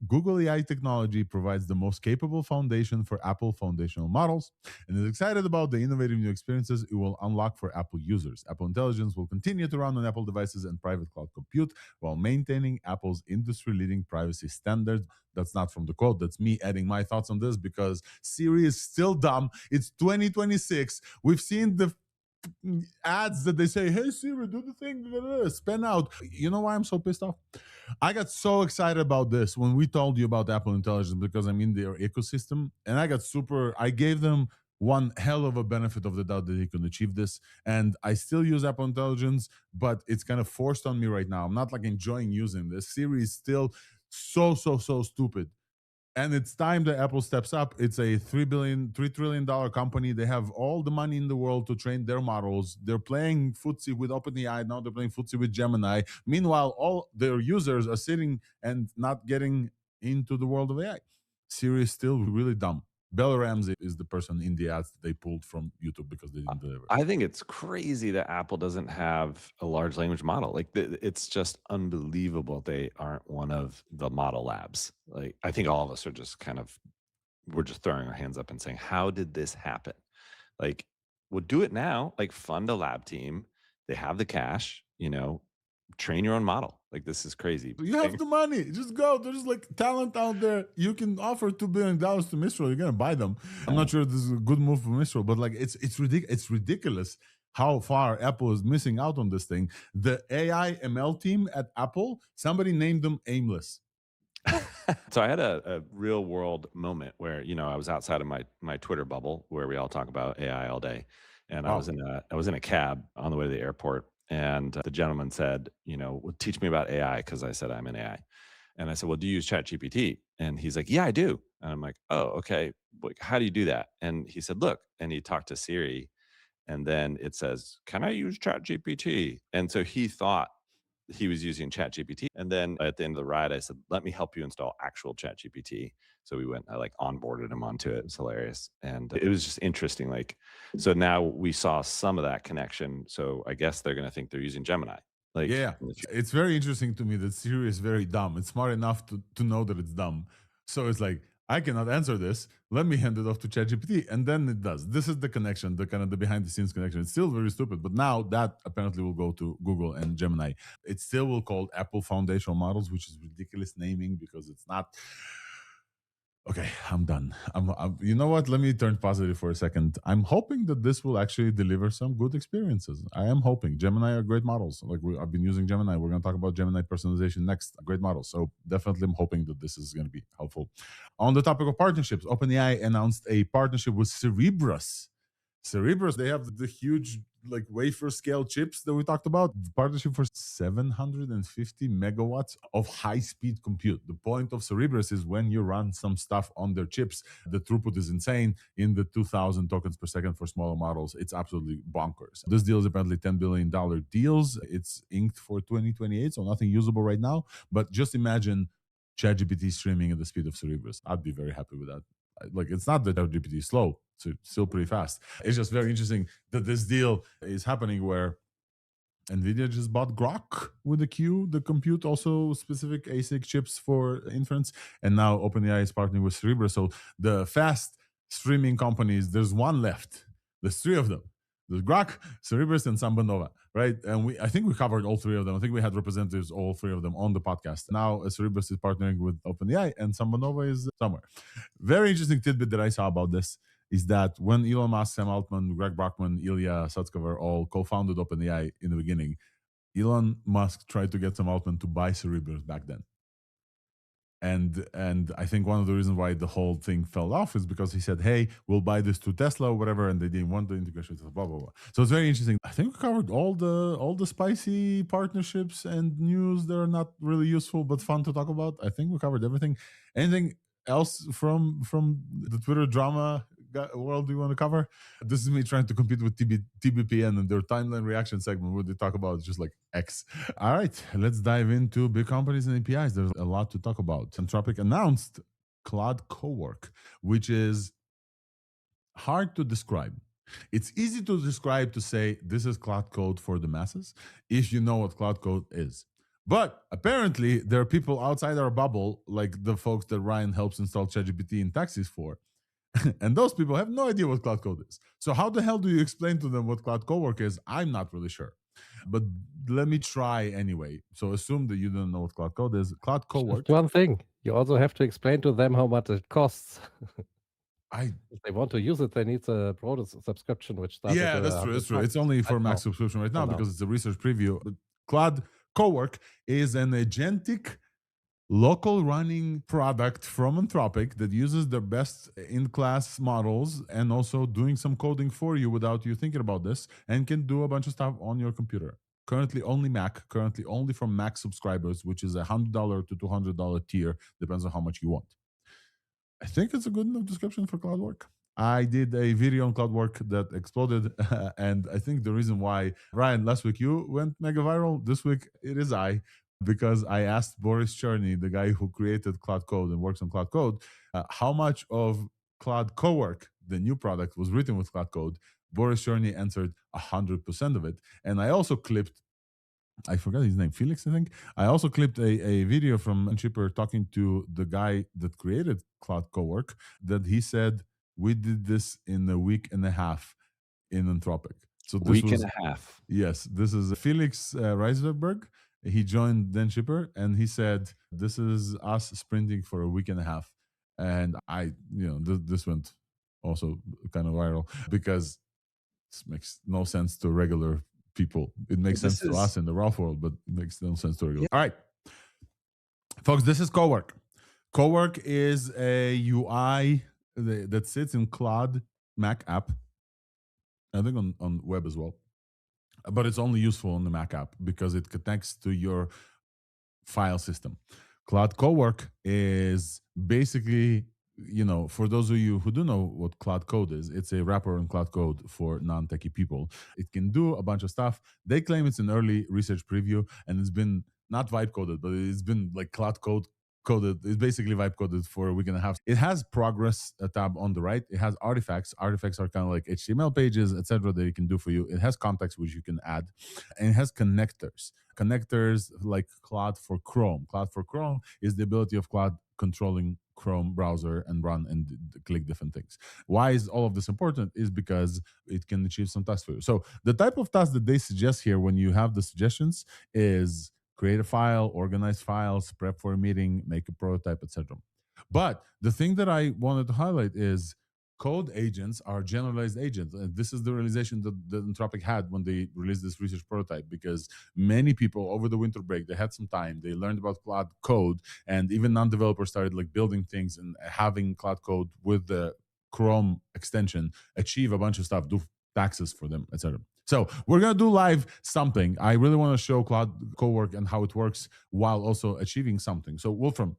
[SPEAKER 1] Google AI technology provides the most capable foundation for Apple foundational models and is excited about the innovative new experiences it will unlock for Apple users. Apple Intelligence will continue to run on Apple devices and private cloud compute while maintaining Apple's industry-leading privacy standards. That's not from the quote. That's me adding my thoughts on this because Siri is still dumb. It's 2026. We've seen the ads that they say, hey Siri, do the thing, spin out. You know why I'm so pissed off? I got so excited about this when we told you about Apple Intelligence because I'm in their ecosystem, and I gave them one hell of a benefit of the doubt that they can achieve this. And I still use Apple Intelligence, but it's kind of forced on me right now. I'm not like enjoying using this. Siri is still so stupid. And it's time that Apple steps up. It's a $3 trillion company. They have all the money in the world to train their models. They're playing footsie with OpenAI. Now they're playing footsie with Gemini. Meanwhile, all their users are sitting and not getting into the world of AI. Siri is still really dumb. Bella Ramsey is the person in the ads that they pulled from YouTube because they didn't deliver.
[SPEAKER 4] I think it's crazy that Apple doesn't have a large language model. Like it's just unbelievable they aren't one of the model labs. Like I think all of us are just we're just throwing our hands up and saying, how did this happen? Like, we'll do it now. Like fund a lab team. They have the cash, train your own model. Like this is crazy.
[SPEAKER 1] You have the money. Just go. There's like talent out there. You can offer $2 billion to Mistral. You're gonna buy them. I'm not sure this is a good move for Mistral, but like it's ridiculous how far Apple is missing out on this thing. The AI ML team at Apple, somebody named them Aimless.
[SPEAKER 4] So I had a real world moment where, I was outside of my Twitter bubble where we all talk about AI all day. And I was in a cab on the way to the airport. And the gentleman said, well, teach me about AI because I said I'm in AI. And I said, well, do you use ChatGPT? And he's like, yeah, I do. And I'm like, oh, okay. Like, how do you do that? And he said, look, and he talked to Siri. And then it says, can I use ChatGPT? And so he thought he was using ChatGPT. And then at the end of the ride, I said, let me help you install actual ChatGPT. So we went, I like onboarded him onto it. It was hilarious. And it was just interesting. Like, so now we saw some of that connection. So I guess they're going to think they're using Gemini. Like,
[SPEAKER 1] yeah, it's very interesting to me that Siri is very dumb. It's smart enough to know that it's dumb. So it's like, I cannot answer this. Let me hand it off to ChatGPT. And then it does. This is the connection, the kind of the behind the scenes connection. It's still very stupid, but now that apparently will go to Google and Gemini. It still will call Apple foundational models, which is ridiculous naming because it's not. Okay, I'm done. You know what? Let me turn positive for a second. I'm hoping that this will actually deliver some good experiences. I am hoping. Gemini are great models. Like I've been using Gemini. We're going to talk about Gemini personalization next. Great models. So definitely I'm hoping that this is going to be helpful. On the topic of partnerships, OpenAI announced a partnership with Cerebras. They have the huge like wafer scale chips that we talked about. The partnership for 750 megawatts of high speed compute. The point of Cerebras is when you run some stuff on their chips, the throughput is insane in the 2000 tokens per second for smaller models. It's absolutely bonkers. This deal is apparently $10 billion deals. It's inked for 2028, so nothing usable right now. But just imagine ChatGPT streaming at the speed of Cerebras. I'd be very happy with that. Like, it's not that ChatGPT is slow. So it's still pretty fast. It's just very interesting that this deal is happening where NVIDIA just bought Grok with a Q, the compute also specific ASIC chips for inference. And now OpenAI is partnering with Cerebras. So the fast streaming companies, there's one left. There's three of them. There's Grok, Cerebras, and Sambanova, right? And I think we covered all three of them. I think we had representatives, all three of them on the podcast. Now Cerebras is partnering with OpenAI and Sambanova is somewhere. Very interesting tidbit that I saw about this is that when Elon Musk, Sam Altman, Greg Brockman, Ilya Sutskever all co-founded OpenAI in the beginning, Elon Musk tried to get Sam Altman to buy Cerebras back then. And I think one of the reasons why the whole thing fell off is because he said, "Hey, we'll buy this to Tesla or whatever," and they didn't want the integration with blah blah blah. So it's very interesting. I think we covered all the spicy partnerships and news that are not really useful but fun to talk about. I think we covered everything. Anything else from the Twitter drama world you want to cover? This is me trying to compete with TBPN and their timeline reaction segment where they talk about just like X. All right, let's dive into big companies and APIs. There's a lot to talk about. Anthropic announced Claude Cowork, which is hard to describe. It's easy to describe to say this is Cloud Code for the masses if you know what Cloud Code is. But apparently, there are people outside our bubble, like the folks that Ryan helps install ChatGPT in taxis for, and those people have no idea what Cloud Code is. So how the hell do you explain to them what Cloud Cowork is? I'm not really sure. But let me try anyway. So assume that you don't know what Cloud Code is. Cloud Cowork.
[SPEAKER 2] Just one thing, you also have to explain to them how much it costs.
[SPEAKER 1] I
[SPEAKER 2] If they want to use it, they need a broader subscription, which starts
[SPEAKER 1] Yeah,
[SPEAKER 2] at
[SPEAKER 1] that's true. That's true. It's only for
[SPEAKER 2] right
[SPEAKER 1] Max
[SPEAKER 2] now.
[SPEAKER 1] subscription right now
[SPEAKER 2] For now.
[SPEAKER 1] because it's a research preview. But Claude Cowork is an agentic local running product from Anthropic that uses the best in-class models and also doing some coding for you without you thinking about this and can do a bunch of stuff on your computer. Currently only Mac, currently only for Mac subscribers, which is $100 to $200 tier, depends on how much you want. I think it's a good enough description for CloudWork. I did a video on CloudWork that exploded, and I think the reason why, Ryan, last week you went mega viral. This week it is I, because I asked Boris Cherny, the guy who created Cloud Code and works on Cloud Code, how much of Cloud Cowork, the new product, was written with Cloud Code. Boris Cherny answered 100% of it, and I also clipped, I forgot his name, Felix, I think. I also clipped a video from Chipper talking to the guy that created Cloud Cowork that he said, we did this in a week and a half in Anthropic. So this
[SPEAKER 4] Week
[SPEAKER 1] was,
[SPEAKER 4] and a half.
[SPEAKER 1] yes, this is Felix Reisberg. He joined Dan Chipper and he said, this is us sprinting for a week and a half. And this went also kind of viral because this makes no sense to regular people. It makes sense to us in the raw world, but it makes no sense to regular. All right, folks, this is Cowork. Cowork is a UI that sits in Claude Mac app. I think on web as well, but it's only useful on the Mac app because it connects to your file system. Claude Cowork is basically, for those of you who do know what Cloud Code is, it's a wrapper on Cloud Code for non-techie people. It can do a bunch of stuff. They claim it's an early research preview, and it's been not vibe coded, but it's been like Cloud Code coded. It's basically vibe coded for a week and a half. It has progress tab on the right. It has artifacts. Artifacts are kind of like HTML pages, etc., that it can do for you. It has context which you can add, and it has connectors. Connectors like Cloud for Chrome. Cloud for Chrome is the ability of Cloud controlling Chrome browser and run and click different things. Why is all of this important? Is because it can achieve some tasks for you. So the type of task that they suggest here when you have the suggestions is create a file, organize files, prep for a meeting, make a prototype, etc. But the thing that I wanted to highlight is code agents are generalized agents. And this is the realization that Anthropic had when they released this research prototype, because many people over the winter break, they had some time, they learned about Cloud Code, and even non-developers started like building things and having Cloud Code with the Chrome extension achieve a bunch of stuff, do taxes for them, etc. So we're going to do live something. I really want to show Cloud Cowork and how it works while also achieving something. So Wolfram,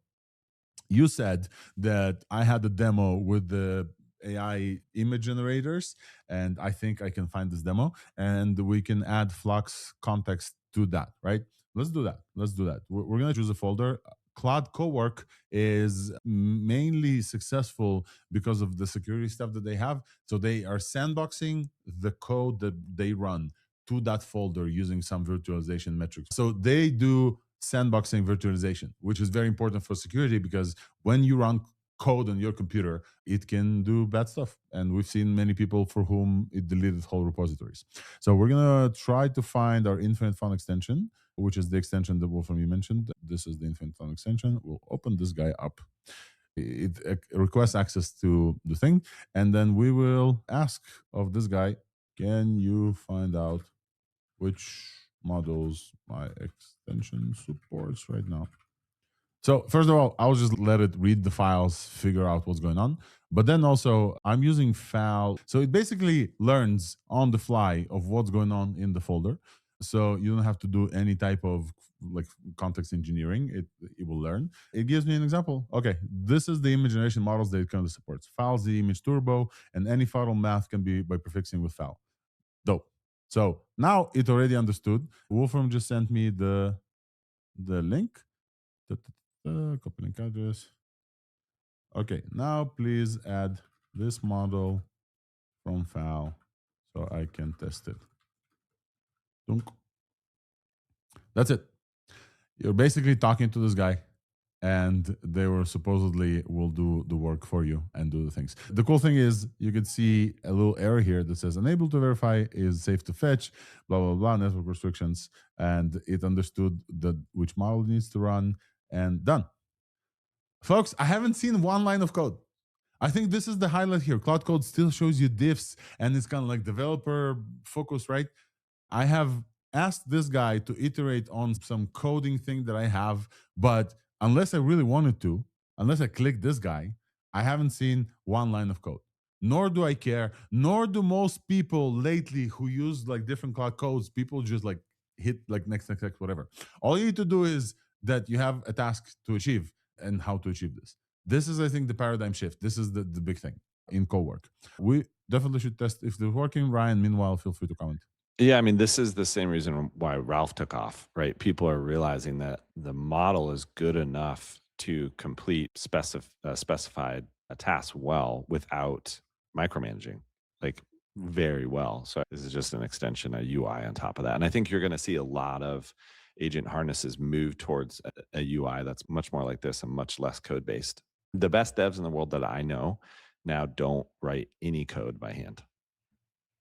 [SPEAKER 1] you said that I had a demo with the AI image generators, and I think I can find this demo, and we can add Flux context to that, right? Let's do that. We're going to choose a folder. Cloud Cowork is mainly successful because of the security stuff that they have. So they are sandboxing the code that they run to that folder using some virtualization metrics. So they do sandboxing virtualization, which is very important for security, because when you run code on your computer, it can do bad stuff. And we've seen many people for whom it deleted whole repositories. So we're going to try to find our Infinite Fun extension, which is the extension that Wolfram you mentioned. This is the Infinite Fun extension. We'll open this guy up. It requests access to the thing. And then we will ask of this guy, can you find out which models my extension supports right now? So first of all, I'll just let it read the files, figure out what's going on. But then also I'm using FAL. So it basically learns on the fly of what's going on in the folder. So you don't have to do any type of like context engineering. It will learn. It gives me an example. Okay, this is the image generation models that it currently supports. FAL's the image turbo, and any file math can be by prefixing with FAL. Dope. So now it already understood. Wolfram just sent me the link. Copy link address. Okay, now please add this model from FAL so I can test it. Dunk. That's it. You're basically talking to this guy, and they were supposedly will do the work for you and do the things. The cool thing is you could see a little error here that says unable to verify is safe to fetch, blah, blah, blah, network restrictions. And it understood which model it needs to run and done. Folks, I haven't seen one line of code. I think this is the highlight here. Claude Code still shows you diffs and it's kind of like developer focus, right? I have asked this guy to iterate on some coding thing that I have, but unless I really wanted to, unless I click this guy, I haven't seen one line of code. Nor do I care, nor do most people lately who use like different Claude codes, people just like hit like next, whatever. All you need to do is that you have a task to achieve and how to achieve this. This is, I think, the paradigm shift. This is the big thing in Cowork. We definitely should test if they're working. Ryan, meanwhile, feel free to comment.
[SPEAKER 4] Yeah, I mean, this is the same reason why Ralph took off, right? People are realizing that the model is good enough to complete specified tasks well without micromanaging, like very well. So this is just an extension, a UI on top of that. And I think you're going to see a lot of agent harnesses move towards a UI that's much more like this and much less code based. The best devs in the world that I know now don't write any code by hand.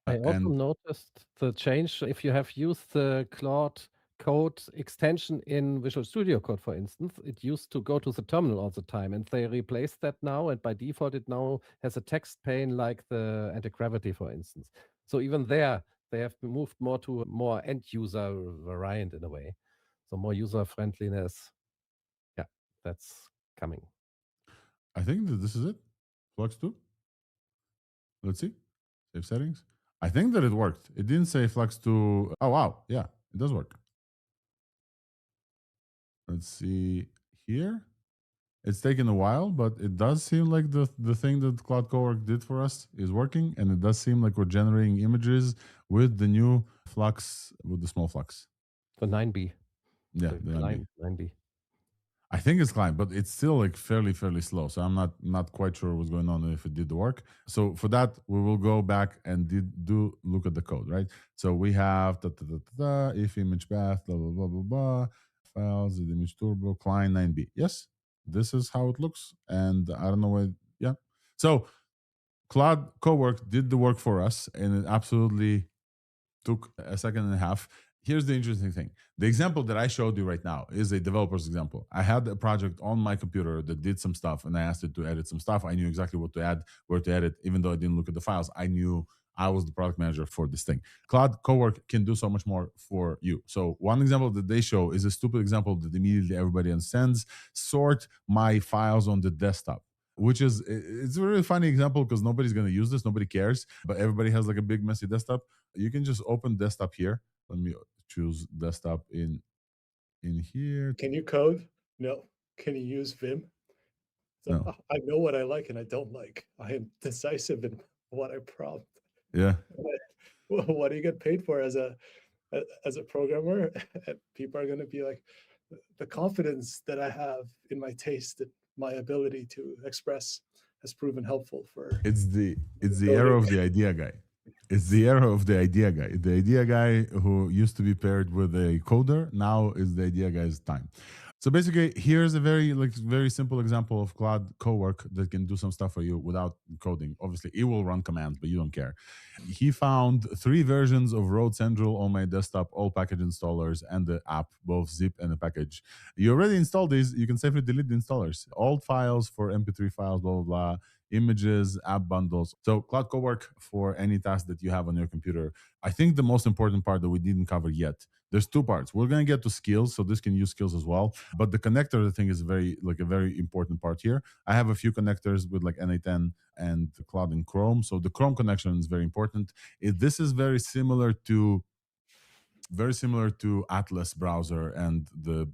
[SPEAKER 2] I also noticed the change if you have used the Claude Code extension in Visual Studio Code, for instance. It used to go to the terminal all the time, and they replaced that now. And by default, it now has a text pane like the anti-gravity, for instance. So even there, they have moved more to a more end-user variant in a way. So more user friendliness. Yeah, that's coming.
[SPEAKER 1] I think that this is it. Flux 2. Let's see. Save settings. I think that it worked. It didn't say Flux 2. Oh, wow. Yeah, it does work. Let's see here. It's taken a while, but it does seem like the thing that Claude Cowork did for us is working. And it does seem like we're generating images with the new Flux, with the small Flux.
[SPEAKER 2] The 9B.
[SPEAKER 1] Yeah, the 9B.
[SPEAKER 2] 9B.
[SPEAKER 1] I think it's client, but it's still like fairly slow. So I'm not quite sure what's going on if it did the work. So for that, we will go back and do look at the code, right? So we have if image path, blah blah blah blah blah, files, the image turbo, client 9B. Yes, this is how it looks, and I don't know why. Yeah. So Claude Cowork did the work for us, and it absolutely took a second and a half. Here's the interesting thing. The example that I showed you right now is a developer's example. I had a project on my computer that did some stuff, and I asked it to edit some stuff. I knew exactly what to add, where to edit, even though I didn't look at the files. I knew I was the product manager for this thing. Claude Cowork can do so much more for you. So one example that they show is a stupid example that immediately everybody understands. Sort my files on the desktop, which is, it's a really funny example because nobody's going to use this. Nobody cares, but everybody has like a big messy desktop. You can just open desktop here. Let me choose desktop in here.
[SPEAKER 3] Can you code? No. Can you use Vim? So
[SPEAKER 1] No.
[SPEAKER 3] I know what I like and I don't like. I am decisive in what I prompt.
[SPEAKER 1] Yeah.
[SPEAKER 3] What do you get paid for as a programmer? People are going to be like, the confidence that I have in my taste, that my ability to express has proven helpful for.
[SPEAKER 1] It's the era of the idea guy. It's the era of the idea guy. The idea guy who used to be paired with a coder now is the idea guy's time. So basically, here's a very simple example of Claude Cowork that can do some stuff for you without coding. Obviously, it will run commands, but you don't care. He found 3 versions of Road Central on my desktop, all package installers and the app, both zip and a package. You already installed these. You can safely delete the installers. Old files for MP3 files, blah, blah, blah. images, app bundles. So Claude Cowork for any task that you have on your computer. I think the most important part that we didn't cover yet, there's two parts. We're going to get to skills, so this can use skills as well. But the connector, I think, is a very important part here. I have a few connectors with like NA10 and Cloud and Chrome. So the Chrome connection is very important. This is very similar to Atlas browser and the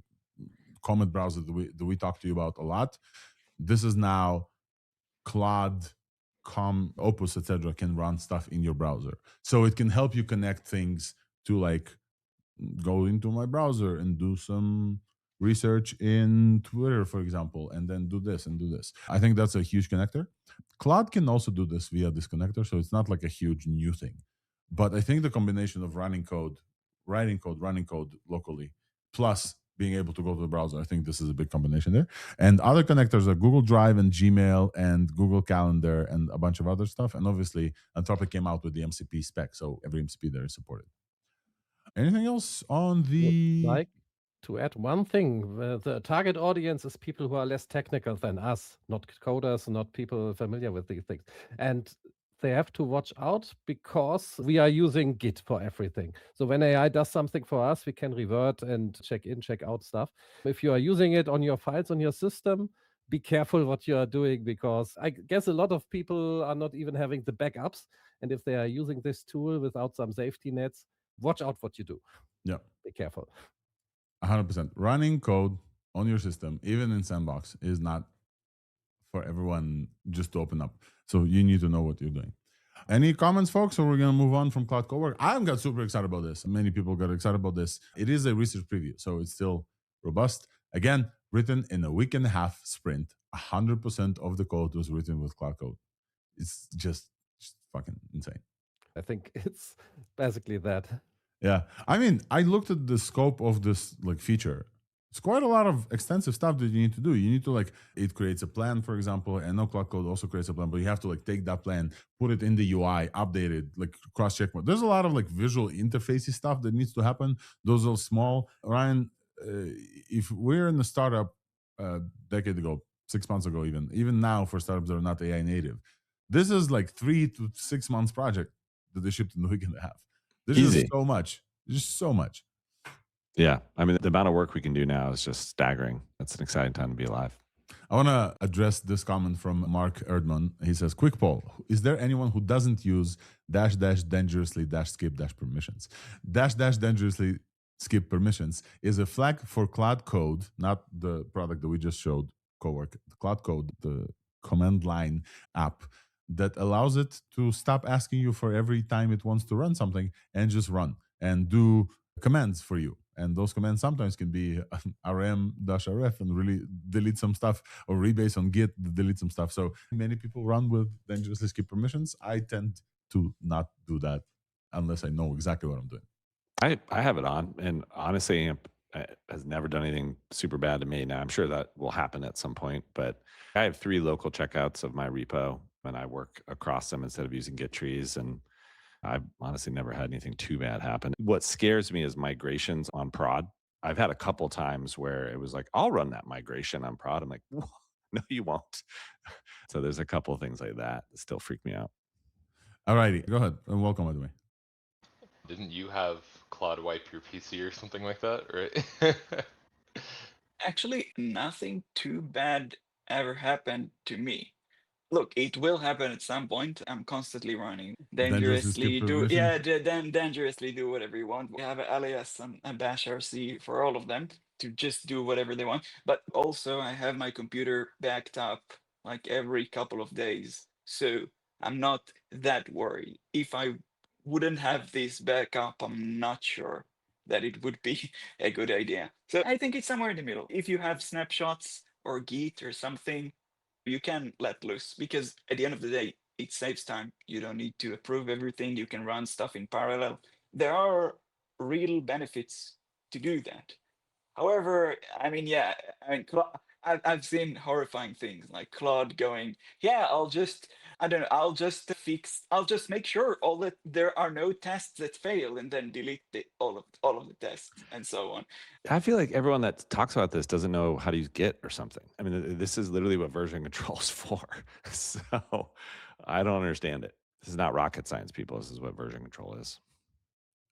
[SPEAKER 1] Comet browser that we talked to you about a lot. This is now Claude, Opus, etc. can run stuff in your browser, so it can help you connect things to like go into my browser and do some research in Twitter, for example, and then do this and do this. I think that's a huge connector. Claude can also do this via this connector, so it's not like a huge new thing. But I think the combination of writing code locally, plus being able to go to the browser, I think this is a big combination there. And other connectors are Google Drive and Gmail and Google Calendar and a bunch of other stuff. And obviously, Anthropic came out with the MCP spec, so every MCP there is supported. Anything else on the...
[SPEAKER 2] Like to add one thing, the target audience is people who are less technical than us, not coders, not people familiar with these things. And they have to watch out because we are using Git for everything. So when AI does something for us, we can revert and check in, check out stuff. If you are using it on your files, on your system, be careful what you are doing, because I guess a lot of people are not even having the backups. And if they are using this tool without some safety nets, watch out what you do.
[SPEAKER 1] Yeah.
[SPEAKER 2] Be careful.
[SPEAKER 1] 100%. Running code on your system, even in Sandbox, is not for everyone just to open up. So you need to know what you're doing. Any comments, folks, or we're going to move on from Claude Cowork? I got super excited about this. Many people got excited about this. It is a research preview, so it's still robust. Again, written in a week and a half sprint. 100% of the code was written with Claude Code. It's just fucking insane.
[SPEAKER 2] I think it's basically that.
[SPEAKER 1] Yeah. I mean, I looked at the scope of this like feature. It's quite a lot of extensive stuff that you need to do. You need to like, it creates a plan, for example, and no Claude Code also creates a plan, but you have to like take that plan, put it in the UI, update it, like cross-check. There's a lot of like visual interfacey stuff that needs to happen. Those are small. Ryan, if we're in a startup a decade ago, 6 months ago, even now for startups that are not AI native, this is like 3 to 6 months project that they shipped in the week and a half. This
[SPEAKER 4] Easy.
[SPEAKER 1] is so much. Just so much.
[SPEAKER 4] Yeah. I mean, the amount of work we can do now is just staggering. It's an exciting time to be alive.
[SPEAKER 1] I want to address this comment from Mark Erdman. He says, quick poll. Is there anyone who doesn't use --dangerously -skip -permissions? --dangerously skip permissions is a flag for Claude Code, not the product that we just showed, Cowork. The Claude Code, the command line app that allows it to stop asking you for every time it wants to run something and just run and do commands for you. And those commands sometimes can be rm-rf and really delete some stuff, or rebase on Git, delete some stuff. So many people run with dangerously skip permissions. I tend to not do that unless I know exactly what I'm doing.
[SPEAKER 4] I have it on, and honestly, it has never done anything super bad to me. Now, I'm sure that will happen at some point, but I have 3 local checkouts of my repo, and I work across them instead of using Git trees, and I've honestly never had anything too bad happen. What scares me is migrations on prod. I've had a couple times where it was like, I'll run that migration on prod. I'm like, no, you won't. So there's a couple of things like that still freak me out.
[SPEAKER 1] All righty, go ahead. And welcome, by the way.
[SPEAKER 5] Didn't you have Claude wipe your PC or something like that, right?
[SPEAKER 6] Actually, nothing too bad ever happened to me. Look, it will happen at some point. I'm constantly running. Dangerously do, yeah, dangerously do whatever you want. We have an alias and bash RC for all of them to just do whatever they want. But also, I have my computer backed up like every couple of days, so I'm not that worried. If I wouldn't have this backup, I'm not sure that it would be a good idea. So I think it's somewhere in the middle. If you have snapshots or Git or something, you can let loose, because at the end of the day, it saves time. You don't need to approve everything. You can run stuff in parallel. There are real benefits to do that. However, I mean, yeah, I mean, I've seen horrifying things like Claude going, yeah, I'll just I don't know, I'll just make sure there are no tests that fail and then delete all of the tests and so on.
[SPEAKER 4] I feel like everyone that talks about this doesn't know how to use Git or something. I mean, this is literally what version control is for. So I don't understand it. This is not rocket science, people. This is what version control is.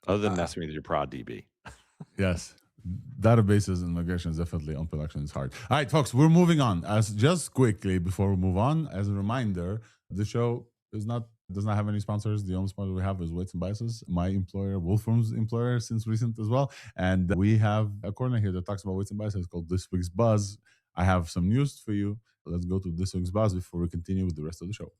[SPEAKER 4] Other than messing with your prod DB.
[SPEAKER 1] Yes. Databases and migrations definitely on production is hard. All right, folks, we're moving on. As just quickly before we move on, as a reminder, the show does not have any sponsors. The only sponsor we have is Weights and Biases, my employer, Wolfram's employer since recent as well. And we have a corner here that talks about Weights and Biases called This Week's Buzz. I have some news for you. Let's go to This Week's Buzz before we continue with the rest of the show.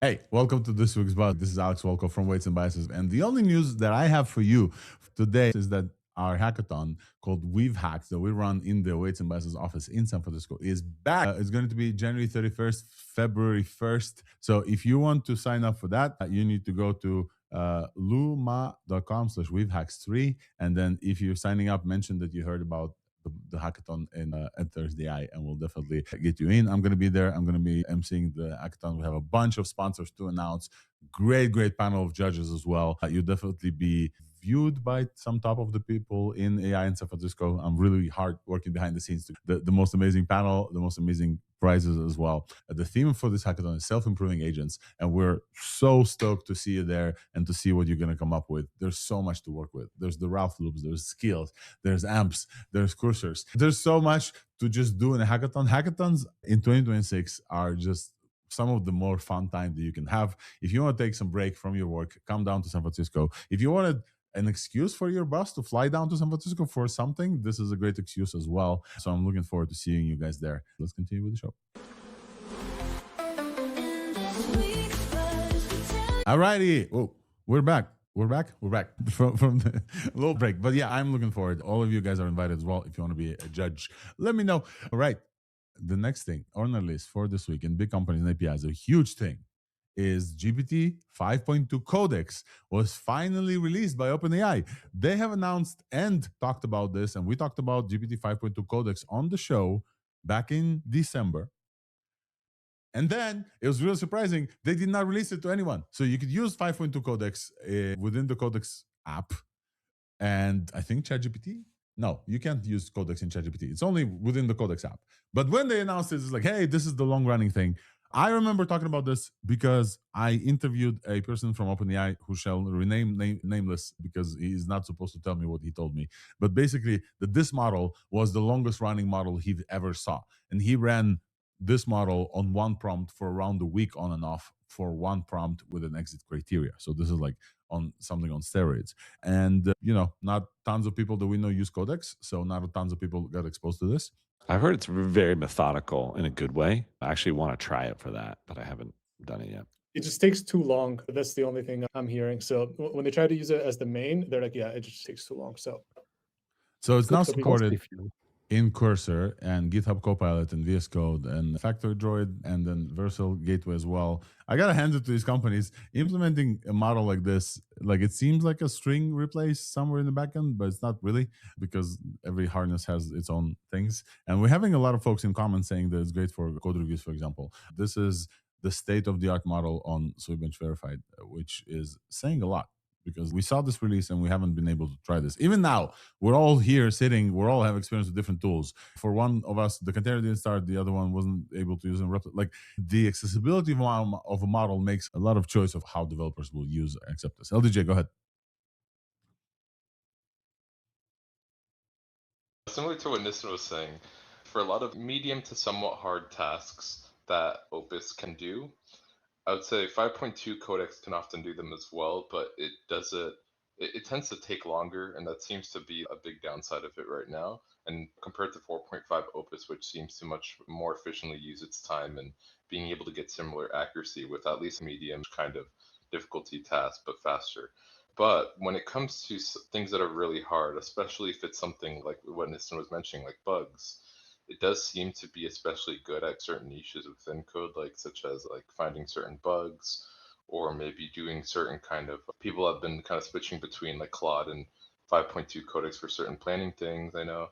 [SPEAKER 1] Hey, welcome to this week's Buzz. This is Alex Volkov from Weights and Biases. And the only news that I have for you today is that our hackathon called We've Hacked that we run in the Weights and Biases office in San Francisco is back. It's going to be January 31st, February 1st. So if you want to sign up for that, you need to go to luma.com/we'vehacks3. And then if you're signing up, mention that you heard about the hackathon at ThursdAI, and we'll definitely get you in. I'm going to be there. I'm going to be emceeing the hackathon. We have a bunch of sponsors to announce. Great panel of judges as well. You'll definitely be viewed by some top of the people in AI in San Francisco. I'm really hard working behind the scenes. The most amazing panel, the most amazing prizes as well. The theme for this hackathon is self-improving agents, and we're so stoked to see you there and to see what you're going to come up with. There's so much to work with. There's the Ralph loops, there's skills, there's amps, there's cursors. There's so much to just do in a hackathon. Hackathons in 2026 are just some of the more fun time that you can have. If you want to take some break from your work, come down to San Francisco. If you wanted an excuse for your boss to fly down to San Francisco for something, this is a great excuse as well. So I'm looking forward to seeing you guys there. Let's continue with the show. Alrighty. Oh, we're back from the little break. But yeah, I'm looking forward. All of you guys are invited as well. If you want to be a judge, let me know. All right. The next thing on our list for this week in big companies and APIs, a huge thing, is GPT 5.2 Codex was finally released by OpenAI. They have announced and talked about this, and we talked about GPT 5.2 Codex on the show back in December. And then it was really surprising, they did not release it to anyone. So you could use 5.2 Codex within the Codex app, and I think ChatGPT. No, you can't use Codex in ChatGPT. It's only within the Codex app. But when they announced it, it's like, hey, this is the long-running thing. I remember talking about this because I interviewed a person from OpenAI who shall remain nameless because he is not supposed to tell me what he told me. But basically, this model was the longest-running model he ever saw. And he ran this model on one prompt for around a week on and off for one prompt with an exit criteria. So this is like on something on steroids. And, not tons of people that we know use Codex. So not tons of people got exposed to this.
[SPEAKER 4] I've heard it's very methodical in a good way. I actually want to try it for that, but I haven't done it yet.
[SPEAKER 3] It just takes too long. That's the only thing I'm hearing. So when they try to use it as the main, they're like, yeah, it just takes too long. So
[SPEAKER 1] it's now supported
[SPEAKER 2] few.
[SPEAKER 1] in Cursor and GitHub Copilot and VS Code and FactoryDroid and then Versal Gateway as well. I gotta hand it to these companies. Implementing a model like this, like it seems like a string replace somewhere in the backend, but it's not really because every harness has its own things. And we're having a lot of folks in comments saying that it's great for code reviews, for example. This is the state-of-the-art model on Sweetbench Verified, which is saying a lot. Because we saw this release and we haven't been able to try this. Even now, we're all here sitting, we all have experience with different tools. For one of us, the container didn't start, the other one wasn't able to use and replicate. Like the accessibility of a model makes a lot of choice of how developers will use and accept this. LDJ, go ahead.
[SPEAKER 5] Similar to what Nissen was saying, for a lot of medium to somewhat hard tasks that Opus can do, I would say 5.2 Codex can often do them as well, but it tends to take longer, and that seems to be a big downside of it right now. And compared to 4.5 Opus, which seems to much more efficiently use its time and being able to get similar accuracy with at least medium kind of difficulty tasks, but faster. But when it comes to things that are really hard, especially if it's something like what Nissen was mentioning, like bugs, it does seem to be especially good at certain niches within code, like such as like finding certain bugs, or maybe doing certain kind of, people have been kind of switching between like Claude and 5.2 Codex for certain planning things, I know.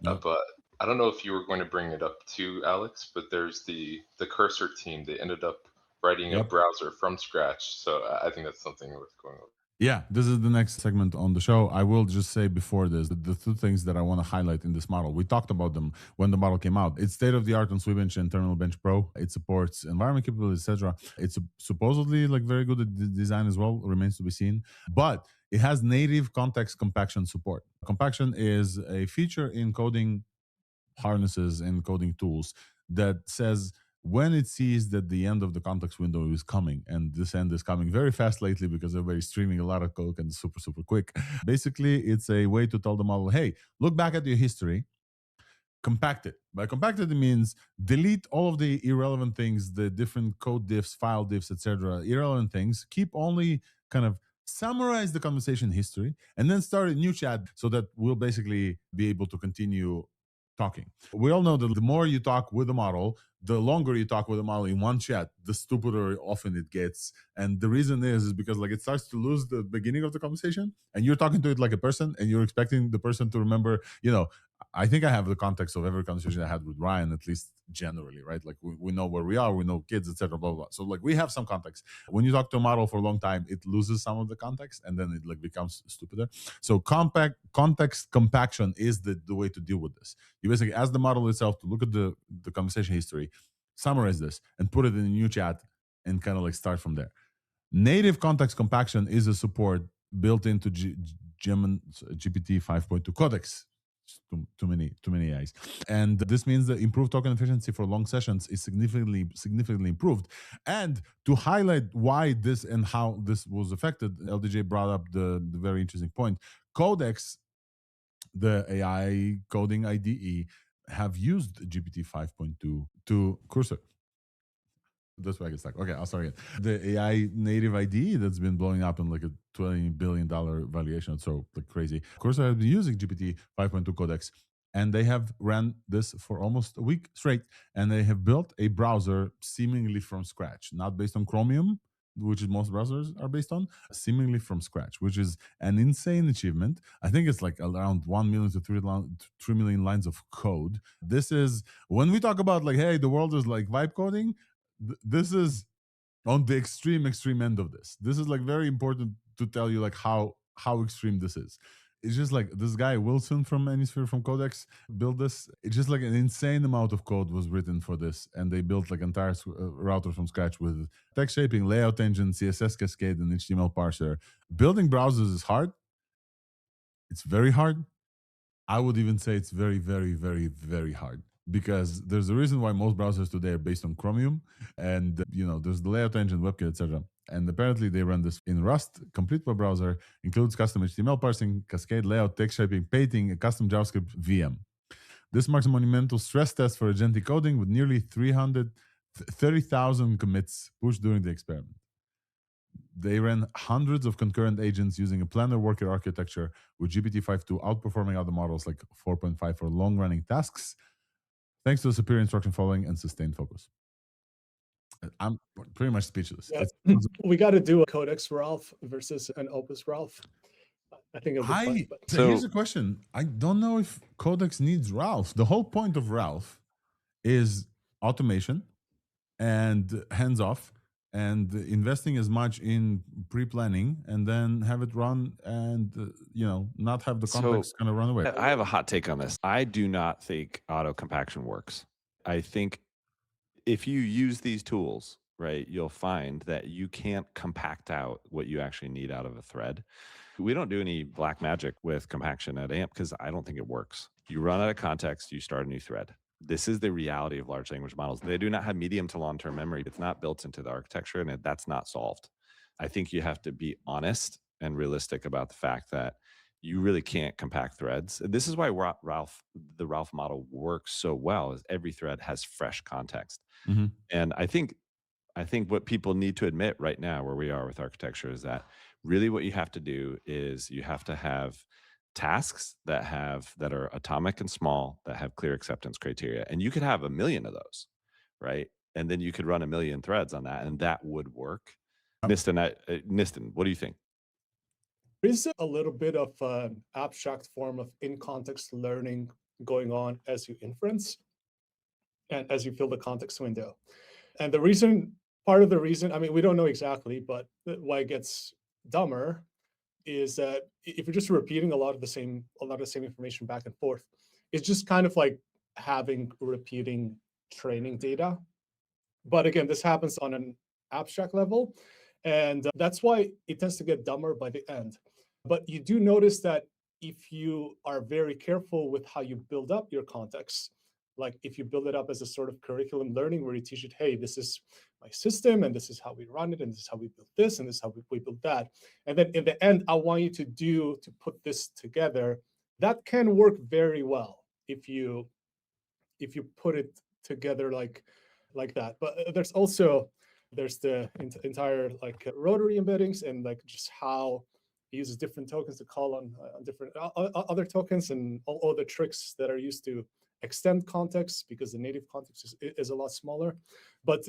[SPEAKER 1] Yep.
[SPEAKER 5] But I don't know if you were going to bring it up too, Alex, but there's the Cursor team. They ended up writing a
[SPEAKER 1] Yep.
[SPEAKER 5] browser from scratch. So I think that's something worth going over.
[SPEAKER 1] Yeah, this is the next segment on the show. I will just say before this, the two things that I want to highlight in this model. We talked about them when the model came out. It's state of the art on Sweetbench and Terminal Bench Pro. It supports environment capabilities, etc. It's supposedly like very good at design as well. Remains to be seen, but it has native context compaction support. Compaction is a feature in coding harnesses and coding tools that says when it sees that the end of the context window is coming, and this end is coming very fast lately because everybody's streaming a lot of code and super quick. Basically, it's a way to tell the model, hey, look back at your history, compact it. By compacted, it means delete all of the irrelevant things, the different code diffs, file diffs, etc., irrelevant things. Keep only kind of summarize the conversation history and then start a new chat so that we'll basically be able to continue talking. We all know that the more you talk with the model, the longer you talk with the model in one chat, the stupider often it gets. And the reason is because like it starts to lose the beginning of the conversation and you're talking to it like a person and you're expecting the person to remember, I think I have the context of every conversation I had with Ryan, at least generally, right? Like we know where we are, we know kids, etc. Blah, blah, blah. So like we have some context. When you talk to a model for a long time, it loses some of the context and then it like becomes stupider. So context compaction is the way to deal with this. You basically ask the model itself to look at the conversation history, summarize this, and put it in a new chat and kind of like start from there. Native context compaction is a support built into Gemini GPT 5.2 Codex. Too many AIs, and this means that improved token efficiency for long sessions is significantly improved. And to highlight why this and how this was affected, LDJ brought up the very interesting point. Codex, the AI coding IDE, have used GPT 5.2 to Cursor. That's why I get stuck. Okay, I'll start again. The AI native IDE that's been blowing up in like a $20 billion valuation. It's so like crazy. Cursor has been using GPT 5.2 Codex, and they have ran this for almost a week straight. And they have built a browser seemingly from scratch, not based on Chromium, which is most browsers are based on, seemingly from scratch, which is an insane achievement. I think it's like around 1 million to 3 million lines of code. This is when we talk about like, hey, the world is like vibe coding. This is on the extreme end of this. This is like very important to tell you like how extreme this is. It's just like this guy Wilson from Anysphere from Codex built this. It's just like an insane amount of code was written for this, and they built like entire router from scratch with text shaping, layout engine, CSS cascade, and HTML parser. Building browsers is hard. It's very hard. I would even say it's very, very, very, very hard, because there's a reason why most browsers today are based on Chromium, and there's the layout engine, WebKit, etc. And apparently they run this in Rust. Complete web browser includes custom HTML parsing, cascade layout, text shaping, painting, a custom JavaScript VM. This marks a monumental stress test for agentic coding with nearly 330,000 commits pushed during the experiment. They ran hundreds of concurrent agents using a planner worker architecture, with GPT 5.2 outperforming other models like 4.5 for long-running tasks, thanks to the superior instruction following and sustained focus. I'm pretty much speechless.
[SPEAKER 3] Yeah. We got to do a Codex Ralph versus an Opus Ralph. I think it'll be fun. But
[SPEAKER 1] so here's a question. I don't know if Codex needs Ralph. The whole point of Ralph is automation and hands-off, and investing as much in pre-planning, and then have it run, and not have the context kind of run away.
[SPEAKER 4] I have a hot take on this. I do not think auto compaction works. I think if you use these tools, right, you'll find that you can't compact out what you actually need out of a thread. We don't do any black magic with compaction at AMP because I don't think it works. You run out of context, you start a new thread. This is the reality of large language models. They do not have medium to long-term memory. It's not built into the architecture, and that's not solved. I think you have to be honest and realistic about the fact that you really can't compact threads. This is why the Ralph model works so well, is every thread has fresh context.
[SPEAKER 1] Mm-hmm.
[SPEAKER 4] And I think what people need to admit right now, where we are with architecture, is that really what you have to do is you have to have tasks that are atomic and small, that have clear acceptance criteria. And you could have 1 million of those, right? And then you could run 1 million threads on that, and that would work. Nistan, what do you think?
[SPEAKER 3] There is a little bit of an abstract form of in-context learning going on as you inference and as you fill the context window. And part of the reason, I mean, we don't know exactly, but why it gets dumber is that if you're just repeating a lot of the same information back and forth, it's just kind of like having repeating training data. But again, this happens on an abstract level, and that's why it tends to get dumber by the end. But you do notice that if you are very careful with how you build up your context, like if you build it up as a sort of curriculum learning where you teach it, hey, this is my system, and this is how we run it, and this is how we build this, and this is how we build that. And then in the end, I want you to put this together. That can work very well if you put it together like that. But there's the entire like rotary embeddings, and like just how it uses different tokens to call on different other tokens, and all the tricks that are used to extend context, because the native context is a lot smaller. But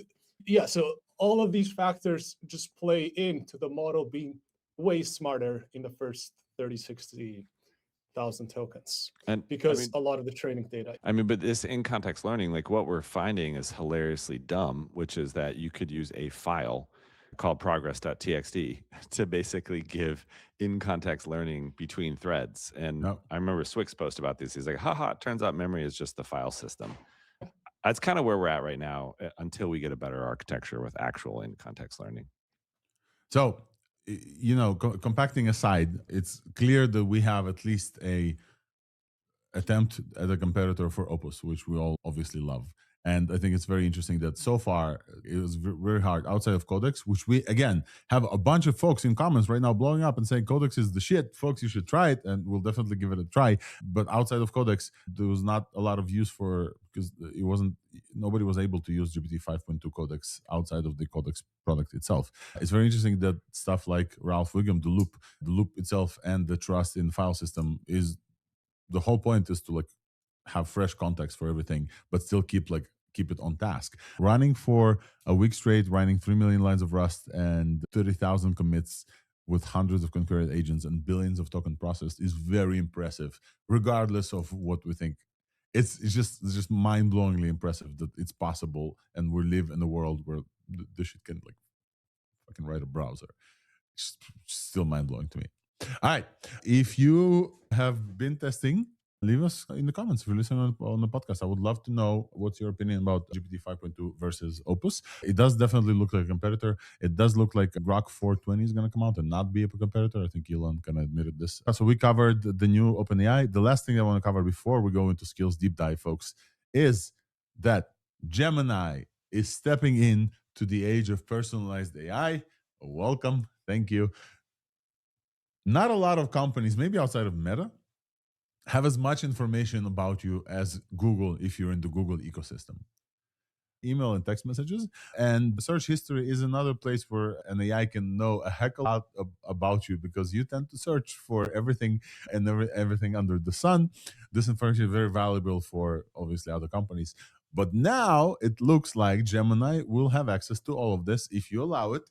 [SPEAKER 3] yeah, so all of these factors just play into the model being way smarter in the first 30, 60,000 tokens,
[SPEAKER 4] And
[SPEAKER 3] because a lot of the training data.
[SPEAKER 4] I mean, but this in-context learning, like what we're finding is hilariously dumb, which is that you could use a file called progress.txt to basically give in-context learning between threads. And I remember Swick's post about this. He's like, haha, it turns out memory is just the file system. That's kind of where we're at right now until we get a better architecture with actual in-context learning.
[SPEAKER 1] So, compacting aside, it's clear that we have at least a attempt at a competitor for Opus, which we all obviously love. And I think it's very interesting that so far it was very hard outside of Codex, which we, again, have a bunch of folks in comments right now blowing up and saying Codex is the shit. Folks, you should try it, and we'll definitely give it a try. But outside of Codex, there was not a lot of use because nobody was able to use GPT 5.2 Codex outside of the Codex product itself. It's very interesting that stuff like Ralph Wiggum, the loop itself, and the trust in file system is the whole point is to like have fresh context for everything, but still keep it on task. Running for a week straight, running 3 million lines of Rust and 30,000 commits with hundreds of concurrent agents and billions of token processed is very impressive, regardless of what we think. It's just mind-blowingly impressive that it's possible, and we live in a world where this shit can like fucking write a browser. It's still mind-blowing to me. All right. If you have been testing, leave us in the comments if you're listening on the podcast. I would love to know what's your opinion about GPT 5.2 versus Opus. It does definitely look like a competitor. It does look like Grok 420 is going to come out and not be a competitor. I think Elon kind of admitted this. So we covered the new OpenAI. The last thing I want to cover before we go into skills deep dive, folks, is that Gemini is stepping in to the age of personalized AI. Welcome. Thank you. Not a lot of companies, maybe outside of Meta, have as much information about you as Google if you're in the Google ecosystem. Email and text messages, and search history is another place where an AI can know a heck of a lot about you, because you tend to search for everything and everything under the sun. This information is very valuable for obviously other companies. But now it looks like Gemini will have access to all of this if you allow it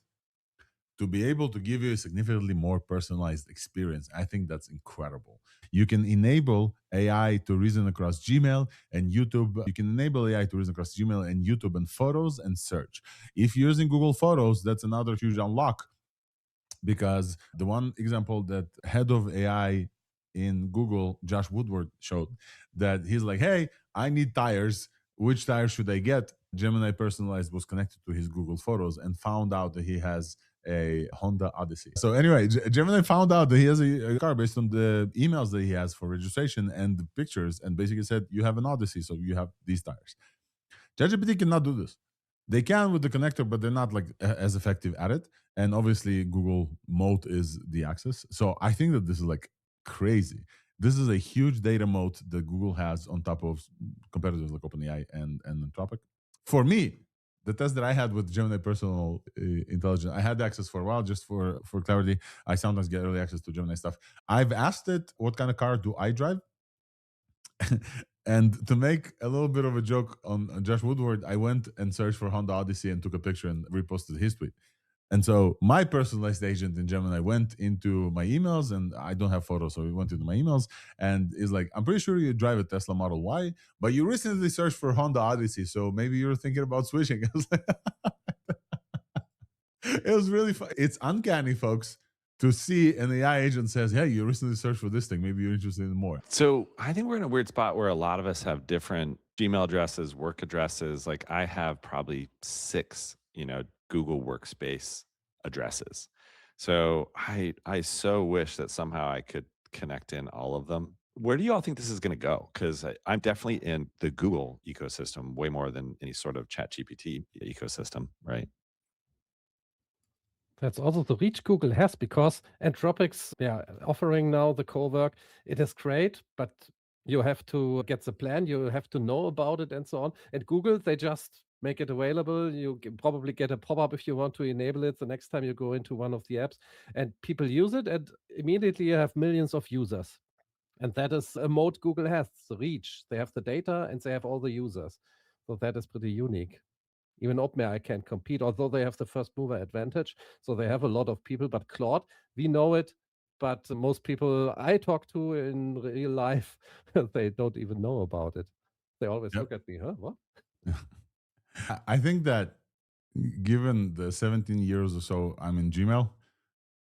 [SPEAKER 1] to be able to give you a significantly more personalized experience. I think that's incredible. You can enable AI to reason across Gmail and YouTube. You can enable AI to reason across Gmail and YouTube and Photos and search. If you're using Google Photos, that's another huge unlock, because the one example that head of AI in Google, Josh Woodward, showed that he's like, hey, I need tires. Which tires should I get? Gemini personalized was connected to his Google Photos and found out that he has a Honda Odyssey. So anyway, Gemini found out that he has a car based on the emails that he has for registration and the pictures, and basically said, you have an Odyssey, so you have these tires. ChatGPT cannot do this. They can with the connector, but they're not like as effective at it. And obviously Google moat is the access. So I think that this is like crazy. This is a huge data moat that Google has on top of competitors like OpenAI and Anthropic. For me, the test that I had with Gemini personal intelligence, I had access for a while. Just for clarity, I sometimes get early access to Gemini stuff. I've asked it, what kind of car do I drive? And to make a little bit of a joke on Josh Woodward, I went and searched for Honda Odyssey and took a picture and reposted his tweet. And so my personalized agent in Gemini went into my emails, and I don't have photos, so he went into my emails and is like, I'm pretty sure you drive a Tesla Model Y, but you recently searched for Honda Odyssey, so maybe you're thinking about switching. I was like, it was really fun. It's uncanny, folks, to see an AI agent says, hey, you recently searched for this thing. Maybe you're interested in more.
[SPEAKER 4] So I think we're in a weird spot where a lot of us have different Gmail addresses, work addresses. Like I have probably 6, Google Workspace addresses. So I so wish that somehow I could connect in all of them. Where do you all think this is going to go? Because I'm definitely in the Google ecosystem way more than any sort of ChatGPT ecosystem, right?
[SPEAKER 2] That's also the reach Google has, because Anthropic's offering now the Cowork. It is great, but you have to get the plan, you have to know about it and so on. And Google, they just make it available. You probably get a pop-up if you want to enable it the next time you go into one of the apps, and people use it, and immediately you have millions of users. And that is a mode Google has, the reach. They have the data and they have all the users. So that is pretty unique. Even OpenAI can't compete, although they have the first mover advantage. So they have a lot of people. But Claude, we know it, but most people I talk to in real life, they don't even know about it. They always look at me, huh? What?
[SPEAKER 1] I think that given the 17 years or so I'm in Gmail,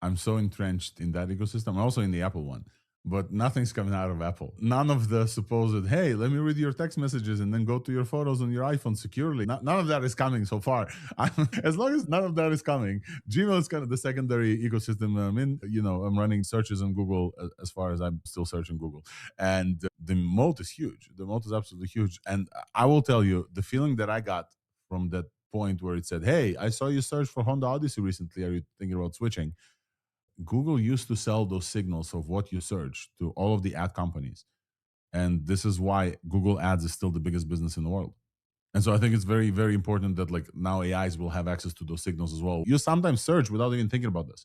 [SPEAKER 1] I'm so entrenched in that ecosystem. I'm also in the Apple one, but nothing's coming out of Apple. None of the supposed, hey, let me read your text messages and then go to your photos on your iPhone securely. None of that is coming so far. As long as none of that is coming, Gmail is kind of the secondary ecosystem I'm in. I'm running searches on Google as far as I'm still searching Google. And the moat is huge. The moat is absolutely huge. And I will tell you, the feeling that I got from that point where it said, hey, I saw you search for Honda Odyssey recently. Are you thinking about switching? Google used to sell those signals of what you search to all of the ad companies. And this is why Google Ads is still the biggest business in the world. And so I think it's very, very important that now AIs will have access to those signals as well. You sometimes search without even thinking about this.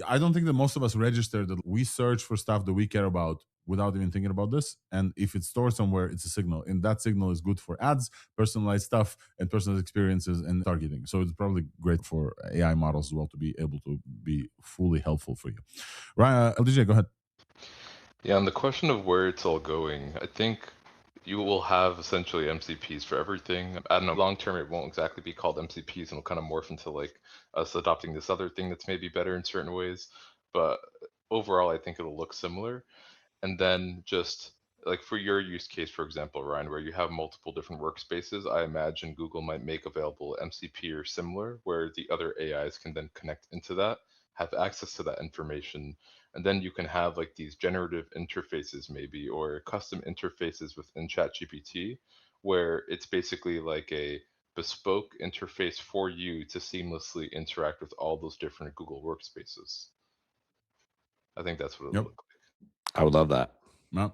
[SPEAKER 1] I don't think that most of us register that we search for stuff that we care about without even thinking about this. And if it's stored somewhere, it's a signal. And that signal is good for ads, personalized stuff, and personalized experiences and targeting. So it's probably great for AI models as well to be able to be fully helpful for you. Ryan, LDJ, go ahead.
[SPEAKER 5] Yeah, on the question of where it's all going, I think you will have essentially MCPs for everything. I don't know, long term it won't exactly be called MCPs and it'll kind of morph into us adopting this other thing that's maybe better in certain ways. But overall, I think it'll look similar. And then just for your use case, for example, Ryan, where you have multiple different workspaces, I imagine Google might make available MCP or similar, where the other AIs can then connect into that, have access to that information, and then you can have these generative interfaces maybe, or custom interfaces within ChatGPT, where it's basically like a bespoke interface for you to seamlessly interact with all those different Google workspaces. I think that's what it'll look like.
[SPEAKER 4] I would love that.
[SPEAKER 1] No.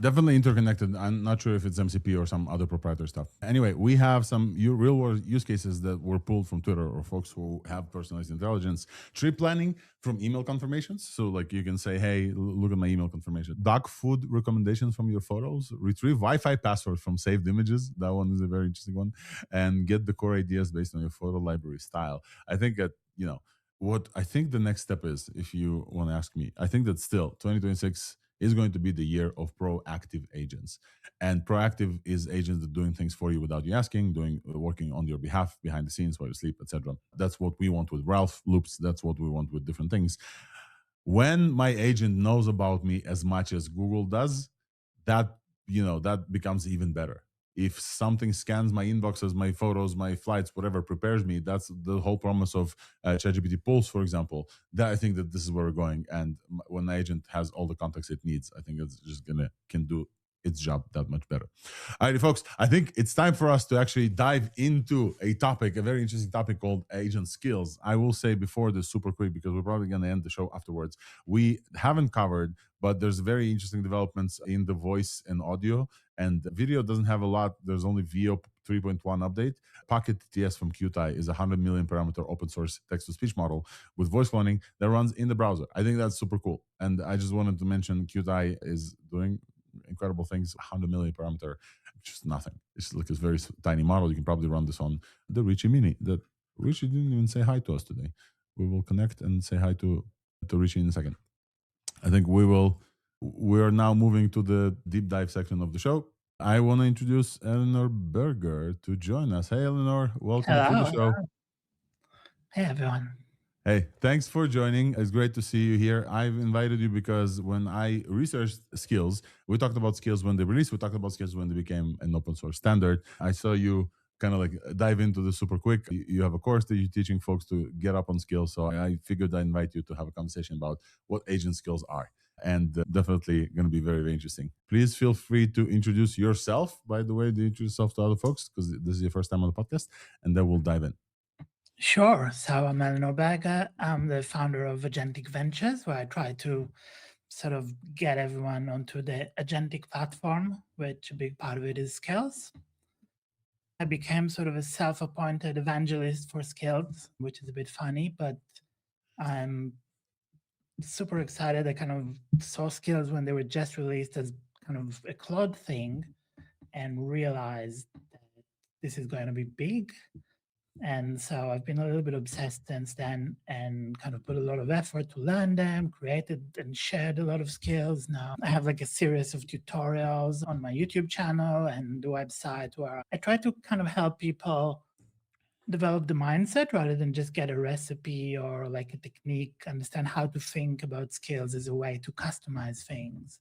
[SPEAKER 1] Definitely interconnected. I'm not sure if it's MCP or some other proprietary stuff. Anyway, we have some real world use cases that were pulled from Twitter, or folks who have personalized intelligence. Trip planning from email confirmations. So you can say, hey, look at my email confirmation. Dog food recommendations from your photos. Retrieve Wi-Fi password from saved images. That one is a very interesting one. And get the core ideas based on your photo library style. I think that, what I think the next step is, if you want to ask me, I think that still 2026 is going to be the year of proactive agents. And proactive is agents that are doing things for you without you asking, working on your behalf behind the scenes while you sleep, etc. That's what we want with Ralph loops. That's what we want with different things. When my agent knows about me as much as Google does, that becomes even better. If something scans my inboxes, my photos, my flights, whatever prepares me, that's the whole promise of ChatGPT Pulse, for example. That I think that this is where we're going. And when the agent has all the context it needs, I think it's just can do its job that much better. All right, folks, I think it's time for us to actually dive into a very interesting topic called agent skills. I will say before this super quick, because we're probably going to end the show afterwards. We haven't covered, but there's very interesting developments in the voice and audio, and video doesn't have a lot. There's only VO 3.1 update. Pocket TTS from Qt is a 100 million parameter open source text-to-speech model with voice cloning that runs in the browser. I think that's super cool. And I just wanted to mention Qt is doing incredible things. 100 million parameter, just nothing. It's like a very tiny model. You can probably run this on the Richie Mini. That Richie didn't even say hi to us today. We will connect and say hi to Richie in a second. I think we are now moving to the deep dive section of the show. I want to introduce Eleanor Berger to join us. Hey, Eleanor, welcome to the show.
[SPEAKER 7] Hey, everyone.
[SPEAKER 1] Hey, thanks for joining. It's great to see you here. I've invited you because when I researched skills, we talked about skills when they released, we talked about skills when they became an open source standard. I saw you kind of like dive into this super quick. You have a course that you're teaching folks to get up on skills. So I figured I'd invite you to have a conversation about what agent skills are. And definitely going to be very, very interesting. Please feel free to introduce yourself, by the way, to introduce yourself to other folks, because this is your first time on the podcast, and then we'll dive in.
[SPEAKER 7] Sure. So I'm Eleanor Berger. I'm the founder of Agentic Ventures, where I try to sort of get everyone onto the agentic platform, which a big part of it is skills. I became sort of a self-appointed evangelist for skills, which is a bit funny, but I'm super excited. I kind of saw skills when they were just released as kind of a Claude thing and realized that this is going to be big. And so I've been a little bit obsessed since then and kind of put a lot of effort to learn them, created and shared a lot of skills. Now I have like a series of tutorials on my YouTube channel and the website where I try to kind of help people develop the mindset rather than just get a recipe or like a technique, understand how to think about skills as a way to customize things.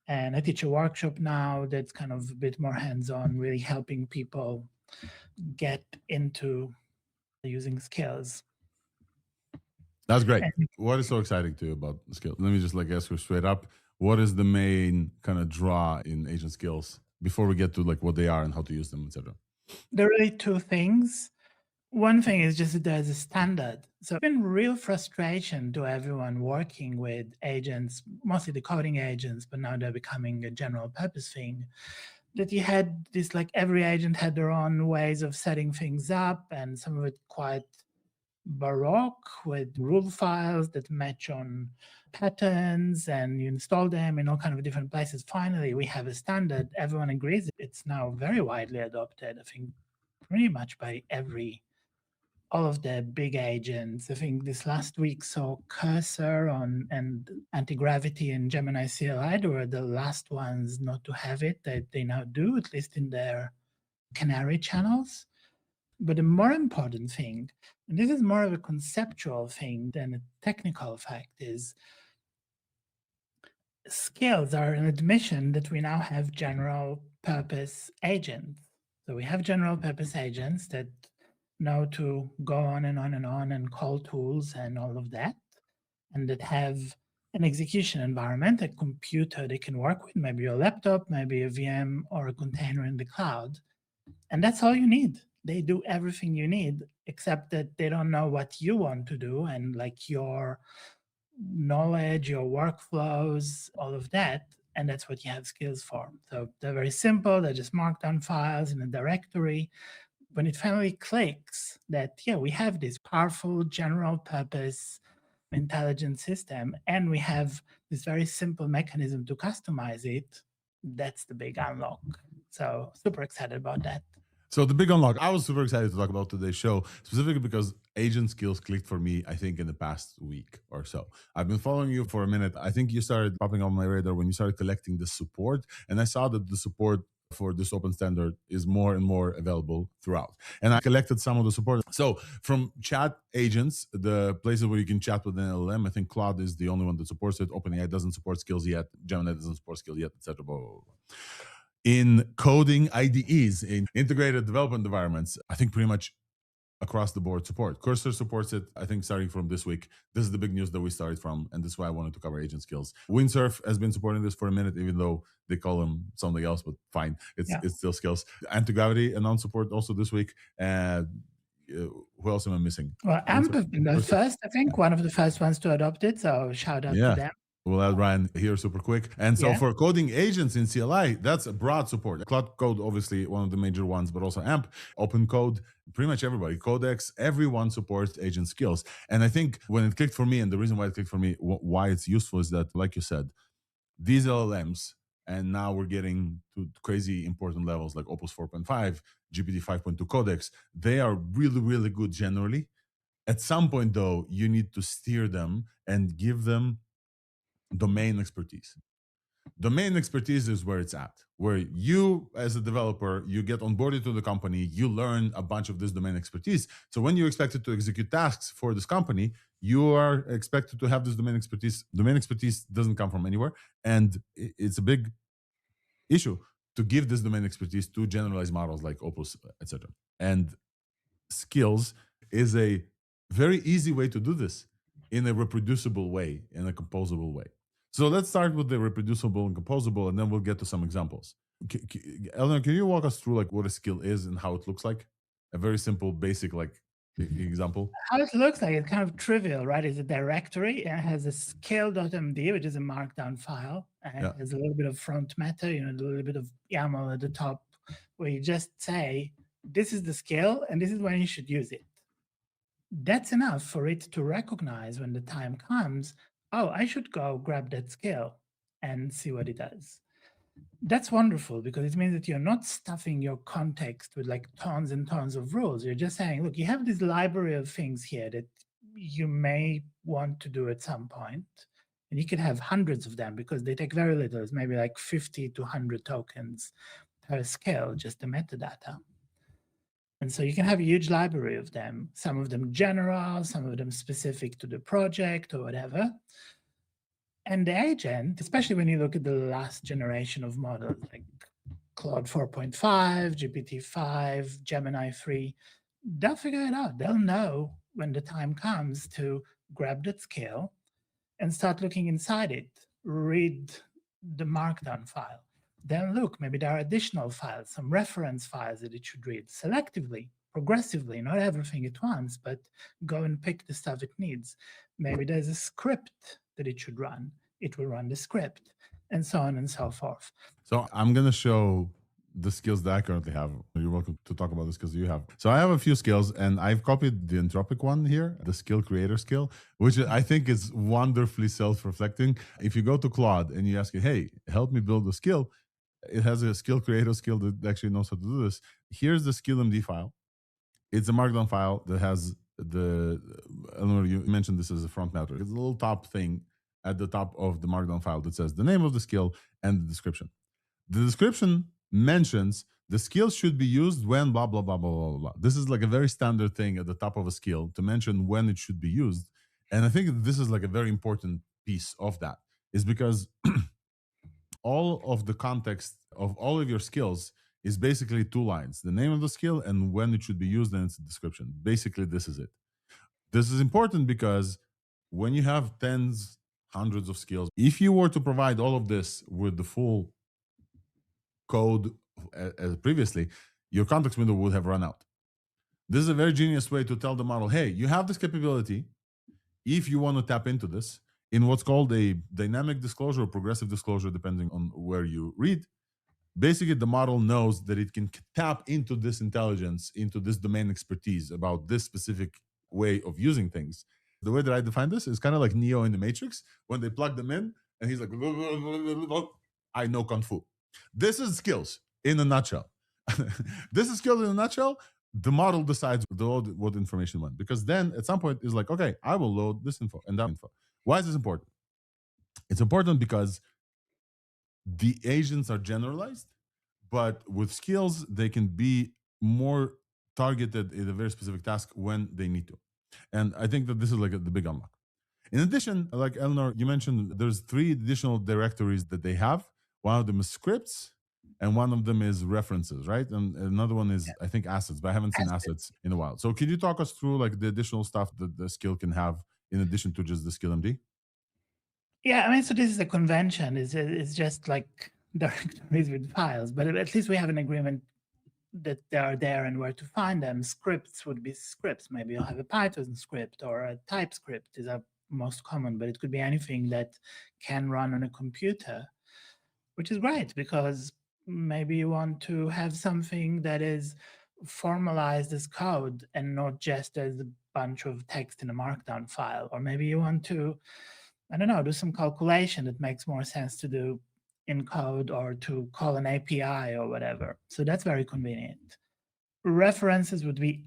[SPEAKER 7] And I teach a workshop now that's kind of a bit more hands-on, really helping people get into using skills.
[SPEAKER 1] That's great. What is so exciting to you about skills? Let me just like ask you straight up. What is the main kind of draw in agent skills before we get to like what they are and how to use them, etc.?
[SPEAKER 7] There are really two things. One thing is just that there's a standard. So it's been real frustration to everyone working with agents, mostly the coding agents, but now they're becoming a general purpose thing, that you had this, like every agent had their own ways of setting things up, and some of it quite baroque with rule files that match on patterns, and you install them in all kinds of different places. Finally, we have a standard. Everyone agrees. It's now very widely adopted, I think, pretty much by all of the big agents. I think this last week saw Cursor and Anti-Gravity and Gemini CLI. They were the last ones not to have it. They now do, at least in their canary channels. But the more important thing, and this is more of a conceptual thing than a technical fact, is skills are an admission that we now have general purpose agents. So we have general purpose agents that know to go on and on and on and call tools and all of that, and that have an execution environment, a computer they can work with, maybe your laptop, maybe a VM or a container in the cloud. And that's all you need. They do everything you need, except that they don't know what you want to do, and like your knowledge, your workflows, all of that. And that's what you have skills for. So they're very simple. They're just markdown files in a directory. When it finally clicks that, yeah, we have this powerful general purpose intelligent system, and we have this very simple mechanism to customize it, that's the big unlock. So super excited about that.
[SPEAKER 1] So the big unlock, I was super excited to talk about today's show, specifically because agent skills clicked for me, I think, in the past week or so. I've been following you for a minute. I think you started popping on my radar when you started collecting the support, and I saw that the support for this open standard is more and more available throughout. And I collected some of the support. So from chat agents, the places where you can chat with an LLM, I think Claude is the only one that supports it. OpenAI doesn't support skills yet. Gemini doesn't support skills yet, etc. In coding IDEs, in integrated development environments, I think pretty much across the board support. Cursor supports it, I think, starting from this week. This is the big news that we started from, and this is why I wanted to cover agent skills. Windsurf has been supporting this for a minute, even though they call them something else, but fine, it's still skills. Anti-Gravity announced support also this week. Who else am I missing?
[SPEAKER 7] Well, AMP have been the first, I think, one of the first ones to adopt it, so shout out to them.
[SPEAKER 1] We'll add Ryan here super quick. And so for coding agents in CLI, that's a broad support. Claude Code, obviously one of the major ones, but also AMP, OpenCode, pretty much everybody, Codex, everyone supports agent skills. And I think when it clicked for me, and the reason why it clicked for me, why it's useful is that, like you said, these LLMs, and now we're getting to crazy important levels like Opus 4.5, GPT 5.2 Codex, they are really, really good generally. At some point, though, you need to steer them and give them domain expertise. Domain expertise is where it's at, where you as a developer, you get onboarded to the company, you learn a bunch of this domain expertise. So when you're expected to execute tasks for this company, you are expected to have this domain expertise. Domain expertise doesn't come from anywhere. And it's a big issue to give this domain expertise to generalized models like Opus, etc. And skills is a very easy way to do this in a reproducible way, in a composable way. So let's start with the reproducible and composable, and then we'll get to some examples. Eleanor, can you walk us through like what a skill is and how it looks like? A very simple, basic like example.
[SPEAKER 7] How it looks like, it's kind of trivial, right? It's a directory and it has a scale.md, which is a markdown file. And it has a little bit of front matter, a little bit of YAML at the top, where you just say, this is the scale and this is when you should use it. That's enough for it to recognize when the time comes, oh, I should go grab that scale and see what it does. That's wonderful because it means that you're not stuffing your context with like tons and tons of rules. You're just saying, look, you have this library of things here that you may want to do at some point, and you could have hundreds of them because they take very little. It's maybe like 50 to 100 tokens per scale, just the metadata. And so you can have a huge library of them, some of them general, some of them specific to the project or whatever. And the agent, especially when you look at the last generation of models like Claude 4.5, GPT 5, Gemini 3, they'll figure it out. They'll know when the time comes to grab that scale and start looking inside it, read the markdown file. Then look, maybe there are additional files, some reference files that it should read selectively, progressively, not everything at once, but go and pick the stuff it needs. Maybe there's a script that it should run. It will run the script, and so on and so forth.
[SPEAKER 1] So I'm going to show the skills that I currently have. You're welcome to talk about the skills you have. So I have a few skills, and I've copied the Anthropic one here, the skill creator skill, which I think is wonderfully self-reflecting. If you go to Claude and you ask it, hey, help me build a skill, it has a skill creator skill that actually knows how to do this. Here's the skill MD file. It's a markdown file that has Eleanor, you mentioned this as a front matter. It's a little top thing at the top of the markdown file that says the name of the skill and the description. The description mentions the skill should be used when blah, blah, blah, blah, blah, blah. This is like a very standard thing at the top of a skill to mention when it should be used. And I think this is like a very important piece of that, is because all of the context of all of your skills is basically two lines, the name of the skill and when it should be used, and its description. Basically, this is it. This is important because when you have tens, hundreds of skills, if you were to provide all of this with the full code as previously, your context window would have run out. This is a very genius way to tell the model, hey, you have this capability. If you want to tap into this in what's called a dynamic disclosure or progressive disclosure, depending on where you read, basically the model knows that it can tap into this intelligence, into this domain expertise about this specific way of using things. The way that I define this is kind of like Neo in the Matrix, when they plug them in and he's like, I know Kung Fu. This is skills in a nutshell. This is skills in a nutshell. The model decides to load what information went, because then at some point it's like, okay, I will load this info and that info. Why is this important? It's important because the agents are generalized, but with skills, they can be more targeted in a very specific task when they need to. And I think that this is like the big unlock. In addition, like Eleanor, you mentioned there's 3 additional directories that they have. One of them is scripts, and one of them is references, right? And another one is, I think, assets, but I haven't seen assets in a while. So can you talk us through like the additional stuff that the skill can have in addition to just the skill MD?
[SPEAKER 7] Yeah, I mean, so this is a convention. It's just like directories with files, but at least we have an agreement that they are there and where to find them. Scripts would be scripts. Maybe you'll have a Python script or a TypeScript is a most common, but it could be anything that can run on a computer, which is great because maybe you want to have something that is formalized as code and not just as a bunch of text in a markdown file. Or maybe you want to, I don't know, do some calculation that makes more sense to do in code or to call an API or whatever. So that's very convenient. References would be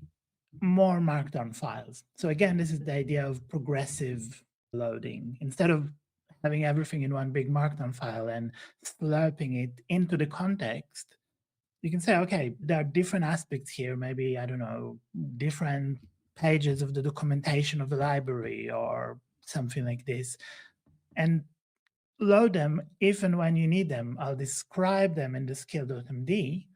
[SPEAKER 7] more markdown files. So again, this is the idea of progressive loading. Instead of having everything in one big markdown file and slurping it into the context, you can say, okay, there are different aspects here, maybe, I don't know, different pages of the documentation of the library or something like this, and load them if and when you need them. I'll describe them in the skill.md.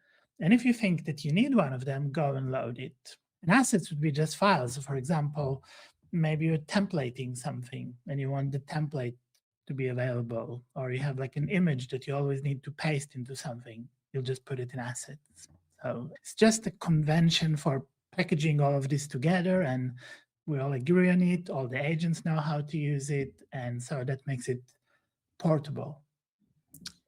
[SPEAKER 7] And if you think that you need one of them, go and load it. And assets would be just files. So for example, maybe you're templating something and you want the template to be available, or you have like an image that you always need to paste into something. You'll just put it in assets. So it's just a convention for packaging all of this together, and we all agree on it. All the agents know how to use it. And so that makes it portable.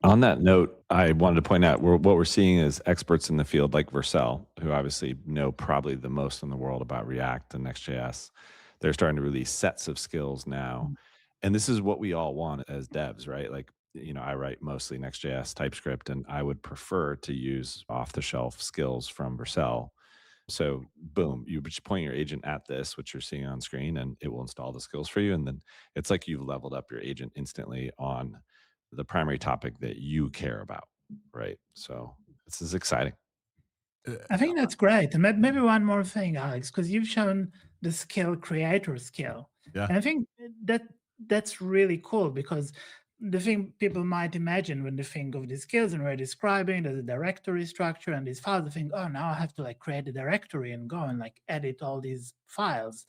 [SPEAKER 4] On that note, I wanted to point out what we're seeing is experts in the field like Vercel, who obviously know probably the most in the world about React and Next.js. They're starting to release sets of skills now. And this is what we all want as devs, right? Like, you know, I write mostly Next.js, TypeScript, and I would prefer to use off-the-shelf skills from Vercel. So boom, you just point your agent at this, which you're seeing on screen, and it will install the skills for you. And then it's like you've leveled up your agent instantly on the primary topic that you care about, right? So this is exciting.
[SPEAKER 7] I think that's great. And maybe one more thing, Alex, because you've shown the skill creator skill.
[SPEAKER 1] Yeah.
[SPEAKER 7] And I think that's really cool, because the thing people might imagine when they think of these skills and we're describing, there's a directory structure and these files, they think, oh, now I have to like create a directory and go and like edit all these files.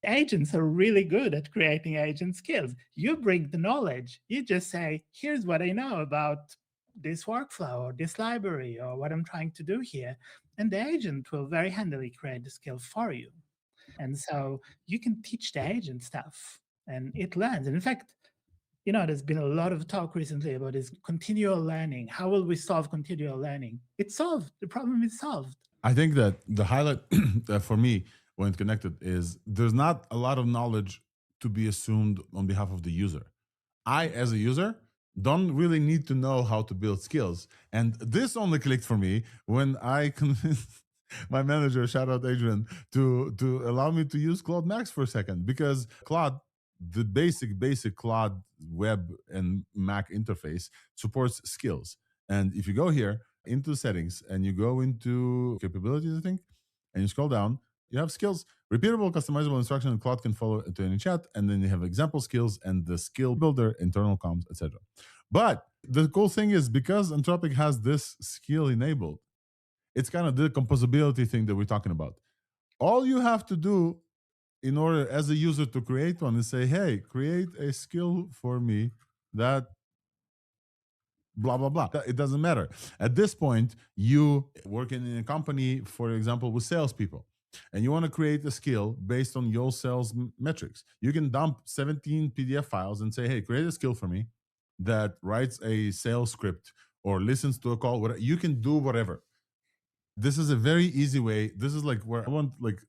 [SPEAKER 7] Agents are really good at creating agent skills. You bring the knowledge. You just say, here's what I know about this workflow or this library or what I'm trying to do here. And the agent will very handily create the skill for you. And so you can teach the agent stuff and it learns. And in fact, you know, there's been a lot of talk recently about this continual learning. How will we solve continual learning? It's solved. The problem is solved.
[SPEAKER 1] I think that the highlight for me when it's connected is there's not a lot of knowledge to be assumed on behalf of the user. I, as a user, don't really need to know how to build skills. And this only clicked for me when I convinced my manager, shout out Adrian, to allow me to use Claude Max for a second, because Claude, the basic Claude web and Mac interface supports skills. And if you go here into settings and you go into capabilities, I think, and you scroll down, you have skills, repeatable, customizable instruction, Claude can follow to any chat, and then you have example skills and the skill builder, internal comms, etc. But the cool thing is, because Anthropic has this skill enabled, it's kind of the composability thing that we're talking about. All you have to do in order as a user to create one is say, hey, create a skill for me that blah, blah, blah. It doesn't matter. At this point, you working in a company, for example, with salespeople, and you want to create a skill based on your sales metrics. You can dump 17 PDF files and say, hey, create a skill for me that writes a sales script or listens to a call. Whatever. You can do whatever. This is a very easy way. This is like where I want like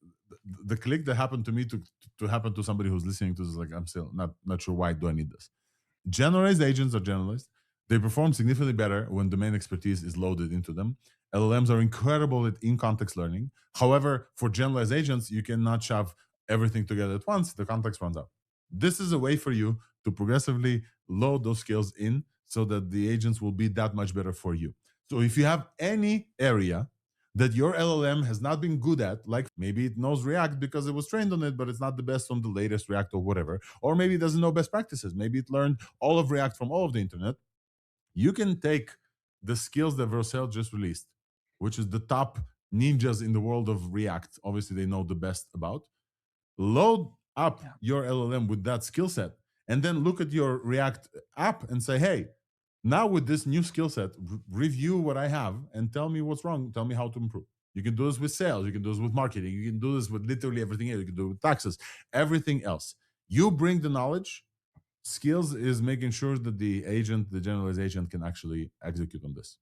[SPEAKER 1] the click that happened to me to happen to somebody who's listening to this. Like, I'm still not sure why do I need this. Generalized agents are generalized. They perform significantly better when domain expertise is loaded into them. LLMs are incredible at in-context learning. However, for generalized agents, you cannot shove everything together at once. The context runs out. This is a way for you to progressively load those skills in so that the agents will be that much better for you. So if you have any area that your LLM has not been good at, like maybe it knows React because it was trained on it, but it's not the best on the latest React or whatever, or maybe it doesn't know best practices. Maybe it learned all of React from all of the internet. You can take the skills that Vercel just released, which is the top ninjas in the world of React. Obviously, they know the best about. Load up your LLM with that skill set, and then look at your React app and say, hey, now with this new skill set, review what I have and tell me what's wrong. Tell me how to improve. You can do this with sales. You can do this with marketing. You can do this with literally everything else. You can do it with taxes, everything else. You bring the knowledge. Skills is making sure that the agent, the generalized agent, can actually execute on this.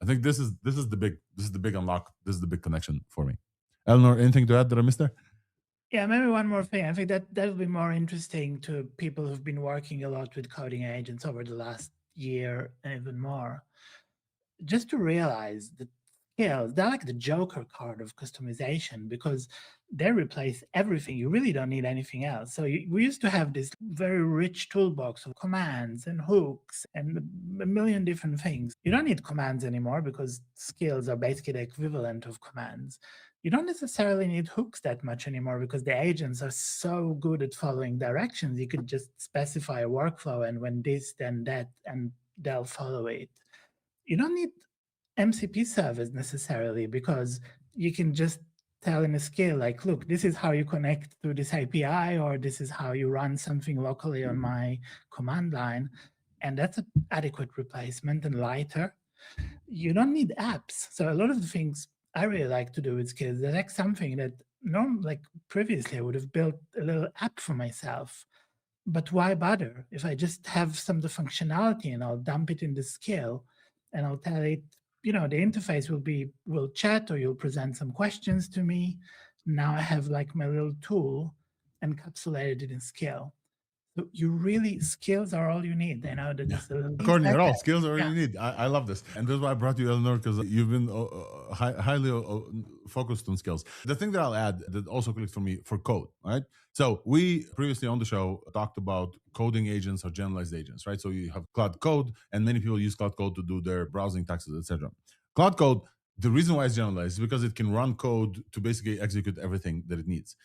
[SPEAKER 1] I think this is the big unlock. This is the big connection for me. Eleanor, anything to add that I missed there?
[SPEAKER 7] Yeah, maybe one more thing. I think that will be more interesting to people who've been working a lot with coding agents over the last year and even more. Just to realize that skills, they're like the Joker card of customization because they replace everything. You really don't need anything else. So we used to have this very rich toolbox of commands and hooks and a million different things. You don't need commands anymore because skills are basically the equivalent of commands. You don't necessarily need hooks that much anymore because the agents are so good at following directions. You could just specify a workflow and when this, then that, and they'll follow it. You don't need MCP servers necessarily because you can just tell in a skill like, look, this is how you connect to this API, or this is how you run something locally on my command line. And that's an adequate replacement and lighter. You don't need apps. So a lot of the things I really like to do with skills, there's like something that like previously I would have built a little app for myself. But why bother if I just have some of the functionality and I'll dump it in the skill and I'll tell it, the interface will chat or you'll present some questions to me. Now I have like my little tool encapsulated in skill. So skills are all you need. I know that it's a little
[SPEAKER 1] According at all, skills are all you need. I love this. And this is why I brought you, Eleanor, because you've been highly focused on skills. The thing that I'll add that also clicked for me for code, right? So we previously on the show talked about coding agents or generalized agents, right? So you have Claude Code, and many people use Claude Code to do their browsing taxes, etc. Claude Code, the reason why it's generalized is because it can run code to basically execute everything that it needs.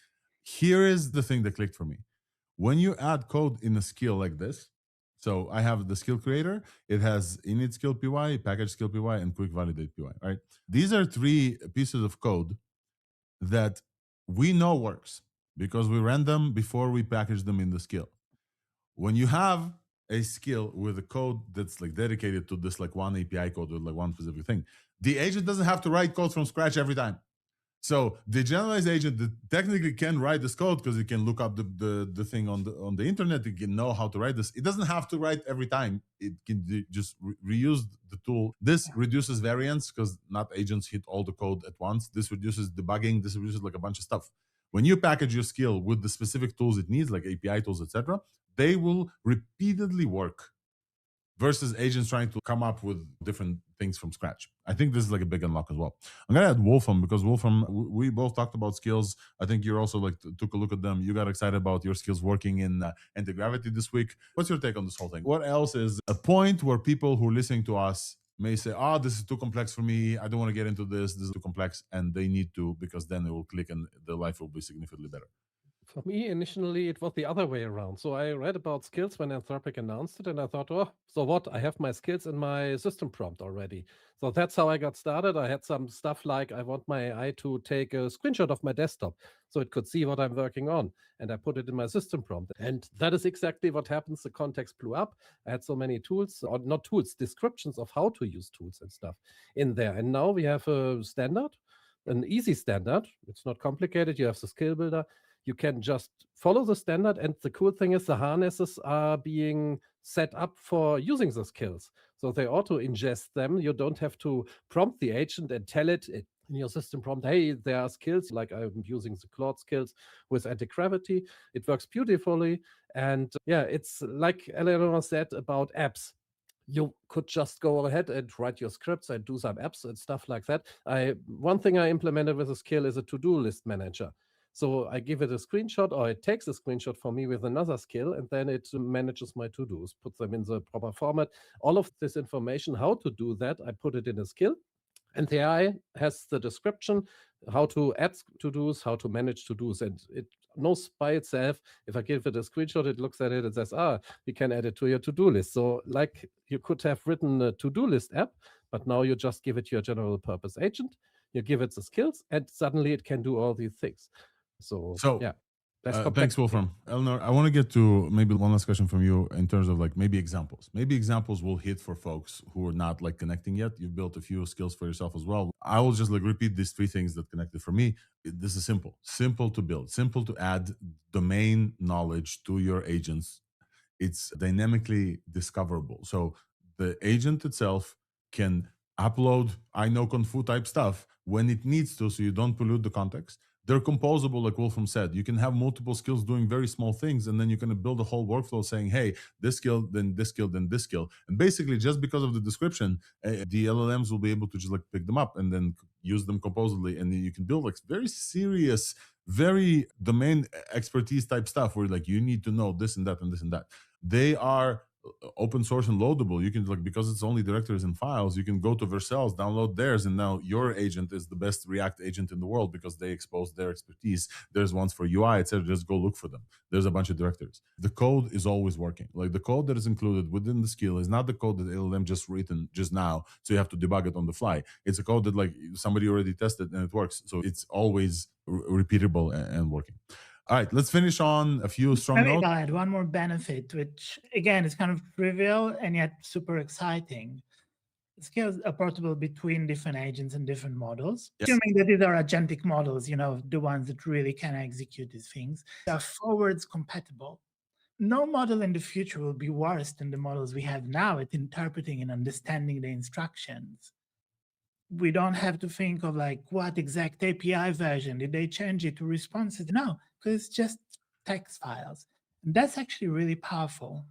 [SPEAKER 1] Here is the thing that clicked for me. When you add code in a skill like this, so I have the skill creator, it has init skill PY, package skill PY, and quick validate PY, right? These are three pieces of code that we know works because we ran them before we package them in the skill. When you have a skill with a code that's like dedicated to this like one API code with like one specific thing, the agent doesn't have to write code from scratch every time. So the generalized agent technically can write this code because it can look up the thing on the internet. It can know how to write this. It doesn't have to write every time. It can just reuse the tool. This reduces variance because not agents hit all the code at once. This reduces debugging. This reduces like a bunch of stuff. When you package your skill with the specific tools it needs, like API tools, etc., they will repeatedly work versus agents trying to come up with different things from scratch. I think this is like a big unlock as well. I'm gonna add Wolfram because Wolfram, we both talked about skills. I think you're also like took a look at them. You got excited about your skills working in anti-gravity this week. What's your take on this whole thing? What else is a point where people who are listening to us may say, this is too complex for me. I don't want to get into this. This is too complex. And they need to, because then it will click and their life will be significantly better.
[SPEAKER 2] For me, initially, it was the other way around. So I read about skills when Anthropic announced it, and I thought, so what? I have my skills in my system prompt already. So that's how I got started. I had some stuff like I want my AI to take a screenshot of my desktop so it could see what I'm working on. And I put it in my system prompt. And that is exactly what happens. The context blew up. I had so many tools, or not tools, descriptions of how to use tools and stuff in there. And now we have a standard, an easy standard. It's not complicated. You have the skill builder. You can just follow the standard. And the cool thing is the harnesses are being set up for using the skills. So they auto ingest them. You don't have to prompt the agent and tell it in your system prompt, hey, there are skills, like I'm using the Claude skills with anti-gravity. It works beautifully. And yeah, it's like Eleanor said about apps. You could just go ahead and write your scripts and do some apps and stuff like that. One thing I implemented with a skill is a to-do list manager. So I give it a screenshot, or it takes a screenshot for me with another skill, and then it manages my to-dos, puts them in the proper format. All of this information, how to do that, I put it in a skill. And the AI has the description, how to add to-dos, how to manage to-dos. And it knows by itself, if I give it a screenshot, it looks at it and says, you can add it to your to-do list. So like you could have written a to-do list app, but now you just give it your general purpose agent, you give it the skills, and suddenly it can do all these things. So yeah. Less
[SPEAKER 1] Thanks,
[SPEAKER 2] complexity.
[SPEAKER 1] Wolfram. Eleanor, I want to get to maybe one last question from you in terms of like maybe examples. Maybe examples will hit for folks who are not like connecting yet. You've built a few skills for yourself as well. I will just like repeat these three things that connected for me. This is simple to build, simple to add domain knowledge to your agents. It's dynamically discoverable. So the agent itself can upload I know Kung Fu type stuff when it needs to, so you don't pollute the context. They're composable, like Wolfram said. You can have multiple skills doing very small things, and then you're going to build a whole workflow saying, hey, this skill, then this skill, then this skill. And basically, just because of the description, the LLMs will be able to just like pick them up and then use them composedly. And then you can build like very serious, very domain expertise type stuff where like you need to know this and that and this and that. They are open source and loadable. You can like, because it's only directories and files, you can go to Vercels, download theirs, and now your agent is the best React agent in the world because they expose their expertise. There's ones for UI, etc. Just go look for them. There's a bunch of directories. The code is always working. Like the code that is included within the skill is not the code that LLM just written just now, so you have to debug it on the fly. It's a code that like somebody already tested and it works. So it's always repeatable and working. All right, let's finish on a few strong
[SPEAKER 7] Maybe
[SPEAKER 1] notes.
[SPEAKER 7] I'll add one more benefit, which again is kind of trivial and yet super exciting. Skills are portable between different agents and different models.
[SPEAKER 1] Yes.
[SPEAKER 7] Assuming that these are agentic models, the ones that really can execute these things, they are forwards compatible. No model in the future will be worse than the models we have now at interpreting and understanding the instructions. We don't have to think of like what exact API version did they change it to responses. No, because it's just text files. And that's actually really powerful.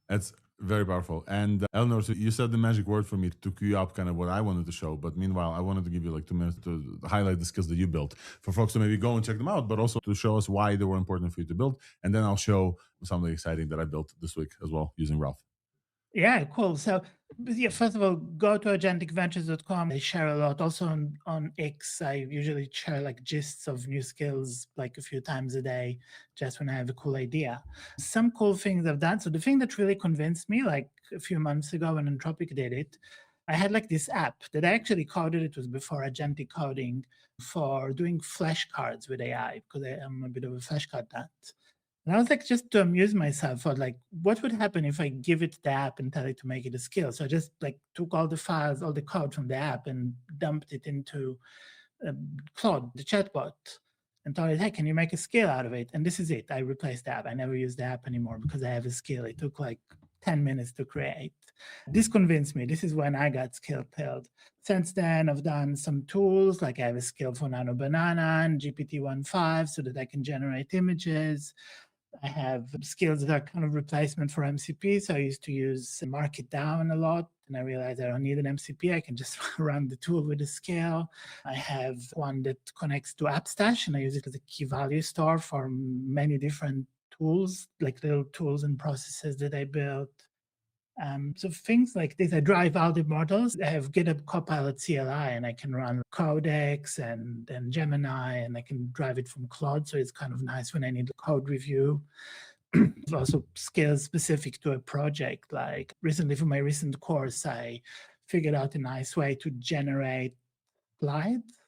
[SPEAKER 1] That's very powerful. And Eleanor, so you said the magic word for me to queue up kind of what I wanted to show. But meanwhile, I wanted to give you like 2 minutes to highlight the skills that you built for folks to maybe go and check them out, but also to show us why they were important for you to build. And then I'll show something exciting that I built this week as well using Ralph.
[SPEAKER 7] Yeah, cool. So yeah, first of all, go to agenticventures.com. I share a lot. Also on X, I usually share like gists of new skills like a few times a day, just when I have a cool idea. Some cool things I've done. So the thing that really convinced me, like a few months ago when Anthropic did it, I had like this app that I actually coded. It was before agentic coding for doing flashcards with AI, because I'm a bit of a flashcard nut. And I was like, just to amuse myself, I was like, what would happen if I give it the app and tell it to make it a skill? So I just like took all the files, all the code from the app and dumped it into Claude, the chatbot, and told it, hey, can you make a skill out of it? And this is it. I replaced the app. I never use the app anymore because I have a skill. It took like 10 minutes to create. This convinced me. This is when I got skill pilled. Since then, I've done some tools, like I have a skill for Nano Banana and GPT 1.5 so that I can generate images. I have skills that are kind of replacement for MCP. So I used to use Mark It Down a lot. And I realized I don't need an MCP. I can just run the tool with a scale. I have one that connects to AppStash, and I use it as a key value store for many different tools, like little tools and processes that I built. So things like this, I drive all the models. I have GitHub Copilot CLI, and I can run Codex and Gemini, and I can drive it from Claude. So it's kind of nice when I need a code review. Also skills specific to a project. Like recently for my recent course, I figured out a nice way to generate slides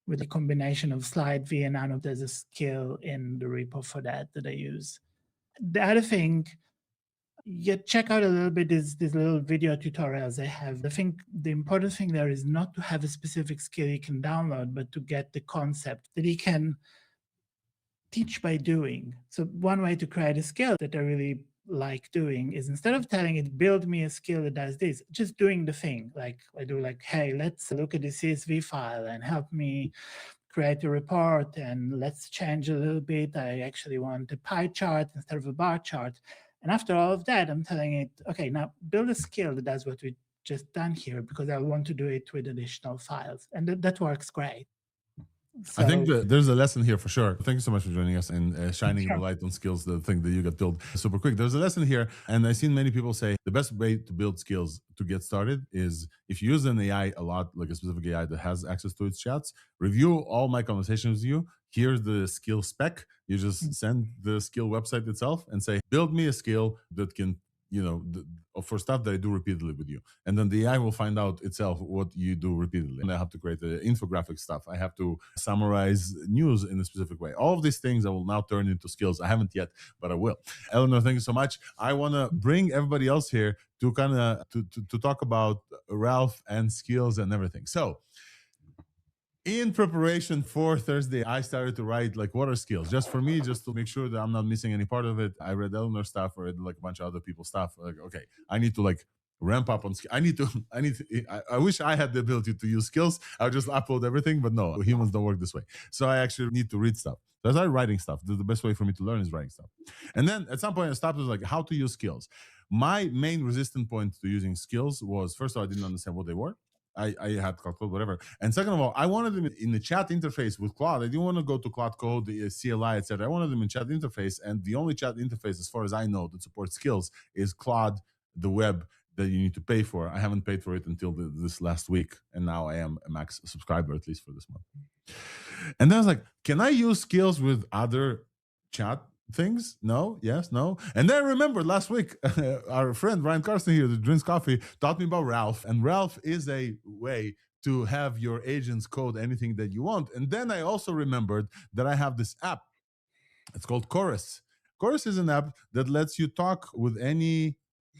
[SPEAKER 7] with a combination of slide V and Nano. There's a skill in the repo for that I use. The other thing, check out a little bit these little video tutorials I have. I think the important thing there is not to have a specific skill you can download, but to get the concept that you can teach by doing. So one way to create a skill that I really like doing is, instead of telling it, build me a skill that does this, just doing the thing. Like I do like, hey, let's look at the CSV file and help me create a report, and let's change a little bit. I actually want a pie chart instead of a bar chart. And after all of that, I'm telling it, okay, now build a skill that does what we just done here, because I want to do it with additional files. And that works great.
[SPEAKER 1] So, I think that there's a lesson here for sure. Thank you so much for joining us and shining the light on skills, the thing that you got built super quick. There's a lesson here. And I've seen many people say the best way to build skills to get started is, if you use an AI a lot, like a specific AI that has access to its chats, review all my conversations with you. Here's the skill spec. You just send the skill website itself and say, build me a skill that can for stuff that I do repeatedly with you. And then the AI will find out itself what you do repeatedly. And I have to create the infographic stuff. I have to summarize news in a specific way. All of these things I will now turn into skills. I haven't yet, but I will. Eleanor, thank you so much. I want to bring everybody else here to kind of to talk about Ralph and skills and everything. So in preparation for Thursday, I started to write like what are skills, just for me, just to make sure that I'm not missing any part of it. I read Eleanor stuff, I read like a bunch of other people's stuff. Like, okay, I need to like ramp up on skills. I wish I had the ability to use skills. I'll just upload everything, but no, humans don't work this way. So I actually need to read stuff. So I started writing stuff. The best way for me to learn is writing stuff. And then at some point I stopped, was like how to use skills. My main resistant point to using skills was, first of all, I didn't understand what they were. I had Claude Code, whatever. And second of all, I wanted them in the chat interface with Claude. I didn't want to go to Claude Code, the CLI, etc. I wanted them in chat interface. And the only chat interface, as far as I know, that supports skills is Claude, the web that you need to pay for. I haven't paid for it until this last week. And now I am a max subscriber, at least for this month. And then I was like, can I use skills with other chat things? No, yes, no. And then I remember last week, our friend Ryan Carson here, that drinks coffee, taught me about Ralph. And Ralph is a way to have your agents code anything that you want. And then I also remembered that I have this app. It's called Chorus. Chorus is an app that lets you talk with any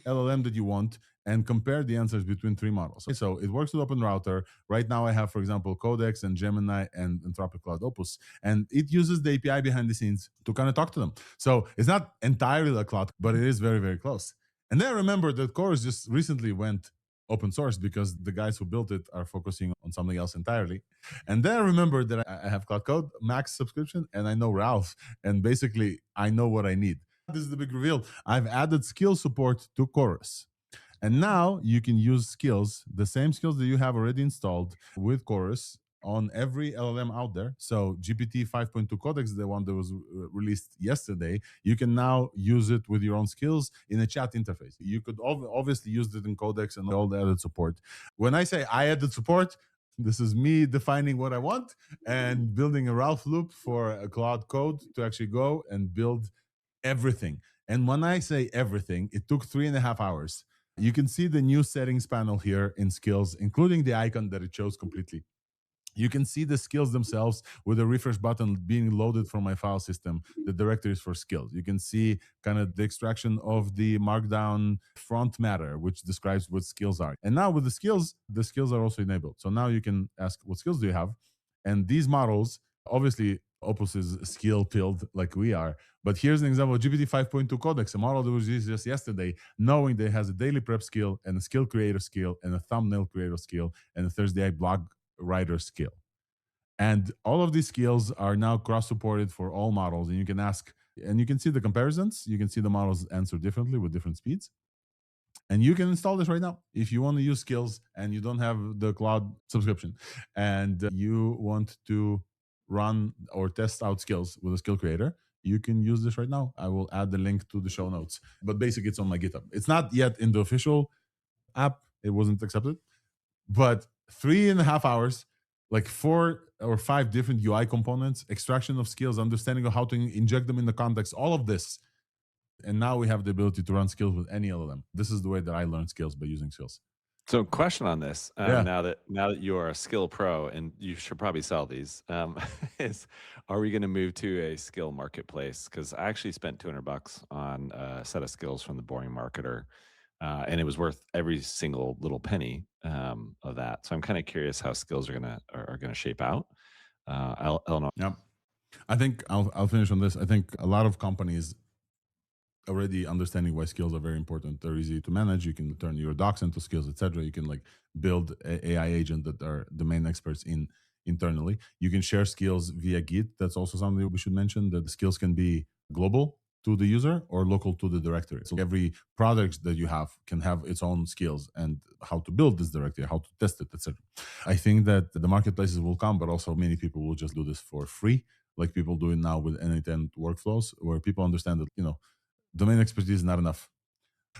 [SPEAKER 1] LLM that you want and compare the answers between three models. So it works with OpenRouter. Right now I have, for example, Codex and Gemini and Anthropic Cloud Opus. And it uses the API behind the scenes to kind of talk to them. So it's not entirely like Cloud, but it is very, very close. And then I remember that Chorus just recently went open source because the guys who built it are focusing on something else entirely. And then I remember that I have Cloud Code Max subscription and I know Ralph. And basically I know what I need. This is the big reveal. I've added skill support to Chorus. And now you can use skills, the same skills that you have already installed with Chorus on every LLM out there. So GPT 5.2 Codex, the one that was released yesterday, you can now use it with your own skills in a chat interface. You could obviously use it in Codex and all the added support. When I say I added support, this is me defining what I want and building a Ralph loop for a Claude Code to actually go and build everything. And when I say everything, it took 3.5 hours. You can see the new settings panel here in skills, including the icon that it chose completely. You can see the skills themselves with a refresh button being loaded from my file system, the directories for skills. You can see kind of the extraction of the markdown front matter, which describes what skills are. And now with the skills are also enabled. So now you can ask, what skills do you have? And these models, obviously, Opus is skill-pilled like we are. But here's an example of GPT 5.2 Codex, a model that was used just yesterday, knowing that it has a daily prep skill and a skill creator skill and a thumbnail creator skill and a ThursdAI blog writer skill. And all of these skills are now cross-supported for all models. And you can ask, and you can see the comparisons. You can see the models answer differently with different speeds. And you can install this right now. If you want to use skills and you don't have the cloud subscription and you want to run or test out skills with a skill creator, you can use this right now. I will add the link to the show notes. But basically, it's on my GitHub. It's not yet in the official app. It wasn't accepted. But 3.5 hours, like 4 or 5 different UI components, extraction of skills, understanding of how to inject them in the context, all of this. And now we have the ability to run skills with any LLM. This is the way that I learned skills, by using skills.
[SPEAKER 4] So, question on this: now that you are a skill pro, and you should probably sell these, is are we going to move to a skill marketplace? Because I actually spent $200 on a set of skills from the Boring Marketer, and it was worth every single little penny of that. So I'm kind of curious how skills are gonna shape out. Eleanor.
[SPEAKER 1] Yeah, I think I'll finish on this. I think a lot of companies already understanding why skills are very important. They're easy to manage. You can turn your docs into skills, etc. You can like build a AI agent that are domain experts internally. You can share skills via Git. That's also something we should mention, that the skills can be global to the user or local to the directory. So every product that you have can have its own skills and how to build this directory, how to test it, etc. I think that the marketplaces will come, but also many people will just do this for free, like people do it now with end-to-end workflows, where people understand that, domain expertise is not enough.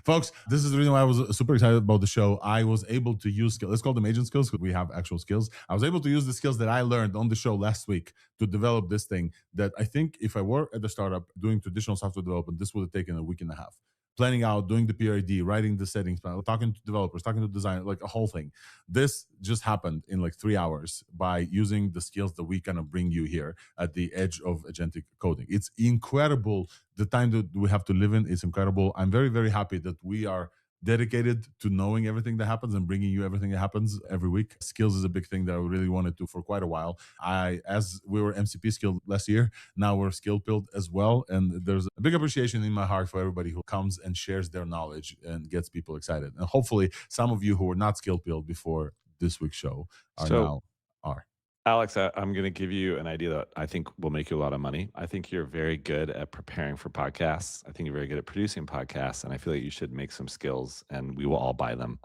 [SPEAKER 1] Folks, this is the reason why I was super excited about the show. I was able to use skills. Let's call them agent skills because we have actual skills. I was able to use the skills that I learned on the show last week to develop this thing that I think if I were at the startup doing traditional software development, this would have taken a week and a half planning out, doing the PRD, writing the settings plan, talking to developers, talking to designers, like a whole thing. This just happened in like 3 hours by using the skills that we kind of bring you here at the edge of agentic coding. It's incredible. The time that we have to live in is incredible. I'm very, very happy that we are dedicated to knowing everything that happens and bringing you everything that happens every week. Skills is a big thing that I really wanted to for quite a while. As we were MCP skilled last year, now we're skill build as well. And there's a big appreciation in my heart for everybody who comes and shares their knowledge and gets people excited. And hopefully some of you who were not skill build before this week's show are.
[SPEAKER 4] Alex, I'm going to give you an idea that I think will make you a lot of money. I think you're very good at preparing for podcasts. I think you're very good at producing podcasts, and I feel like you should make some skills, and we will all buy them.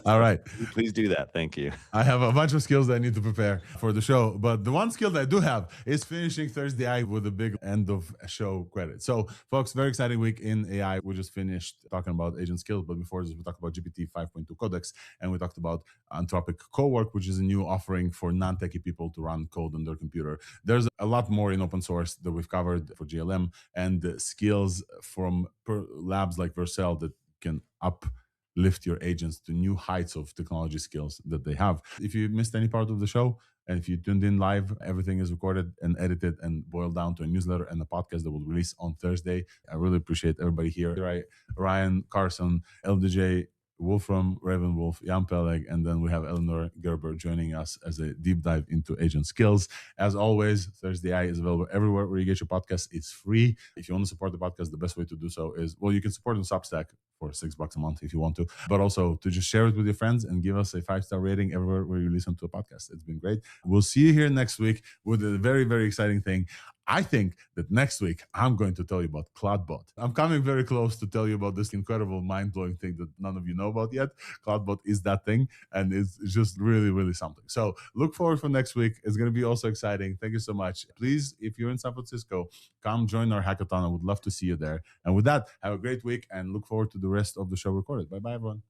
[SPEAKER 1] All right.
[SPEAKER 4] Please do that. Thank you.
[SPEAKER 1] I have a bunch of skills that I need to prepare for the show, but the one skill that I do have is finishing ThursdAI with a big end of show credit. So, folks, very exciting week in AI. We just finished talking about agent skills, but before this, we talked about GPT 5.2 Codex, and we talked about Anthropic Cowork, which is a new offering for non-techie people to run code on their computer. There's a lot more in open source that we've covered for GLM, and skills from labs like Vercel that can uplift your agents to new heights of technology skills that they have. If you missed any part of the show, and if you tuned in live, everything is recorded and edited and boiled down to a newsletter and a podcast that will release on Thursday. I really appreciate everybody here. Ryan, Carson, LDJ, Wolfram, Raven Wolf, Jan Peleg, and then we have Eleanor Berger joining us as a deep dive into agent skills. As always, ThursdAI is available everywhere where you get your podcast. It's free. If you want to support the podcast, the best way to do so is, well, you can support on Substack for $6 a month if you want to, but also to just share it with your friends and give us a 5-star rating everywhere where you listen to a podcast. It's been great. We'll see you here next week with a very, very exciting thing. I think that next week, I'm going to tell you about CloudBot. I'm coming very close to tell you about this incredible, mind-blowing thing that none of you know about yet. CloudBot is that thing, and it's just really, really something. So look forward for next week. It's going to be also exciting. Thank you so much. Please, if you're in San Francisco, come join our hackathon. I would love to see you there. And with that, have a great week and look forward to the rest of the show recorded. Bye-bye, everyone.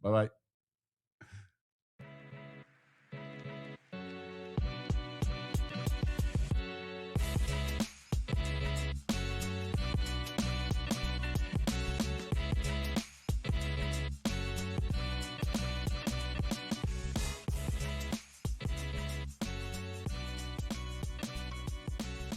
[SPEAKER 1] Bye-bye.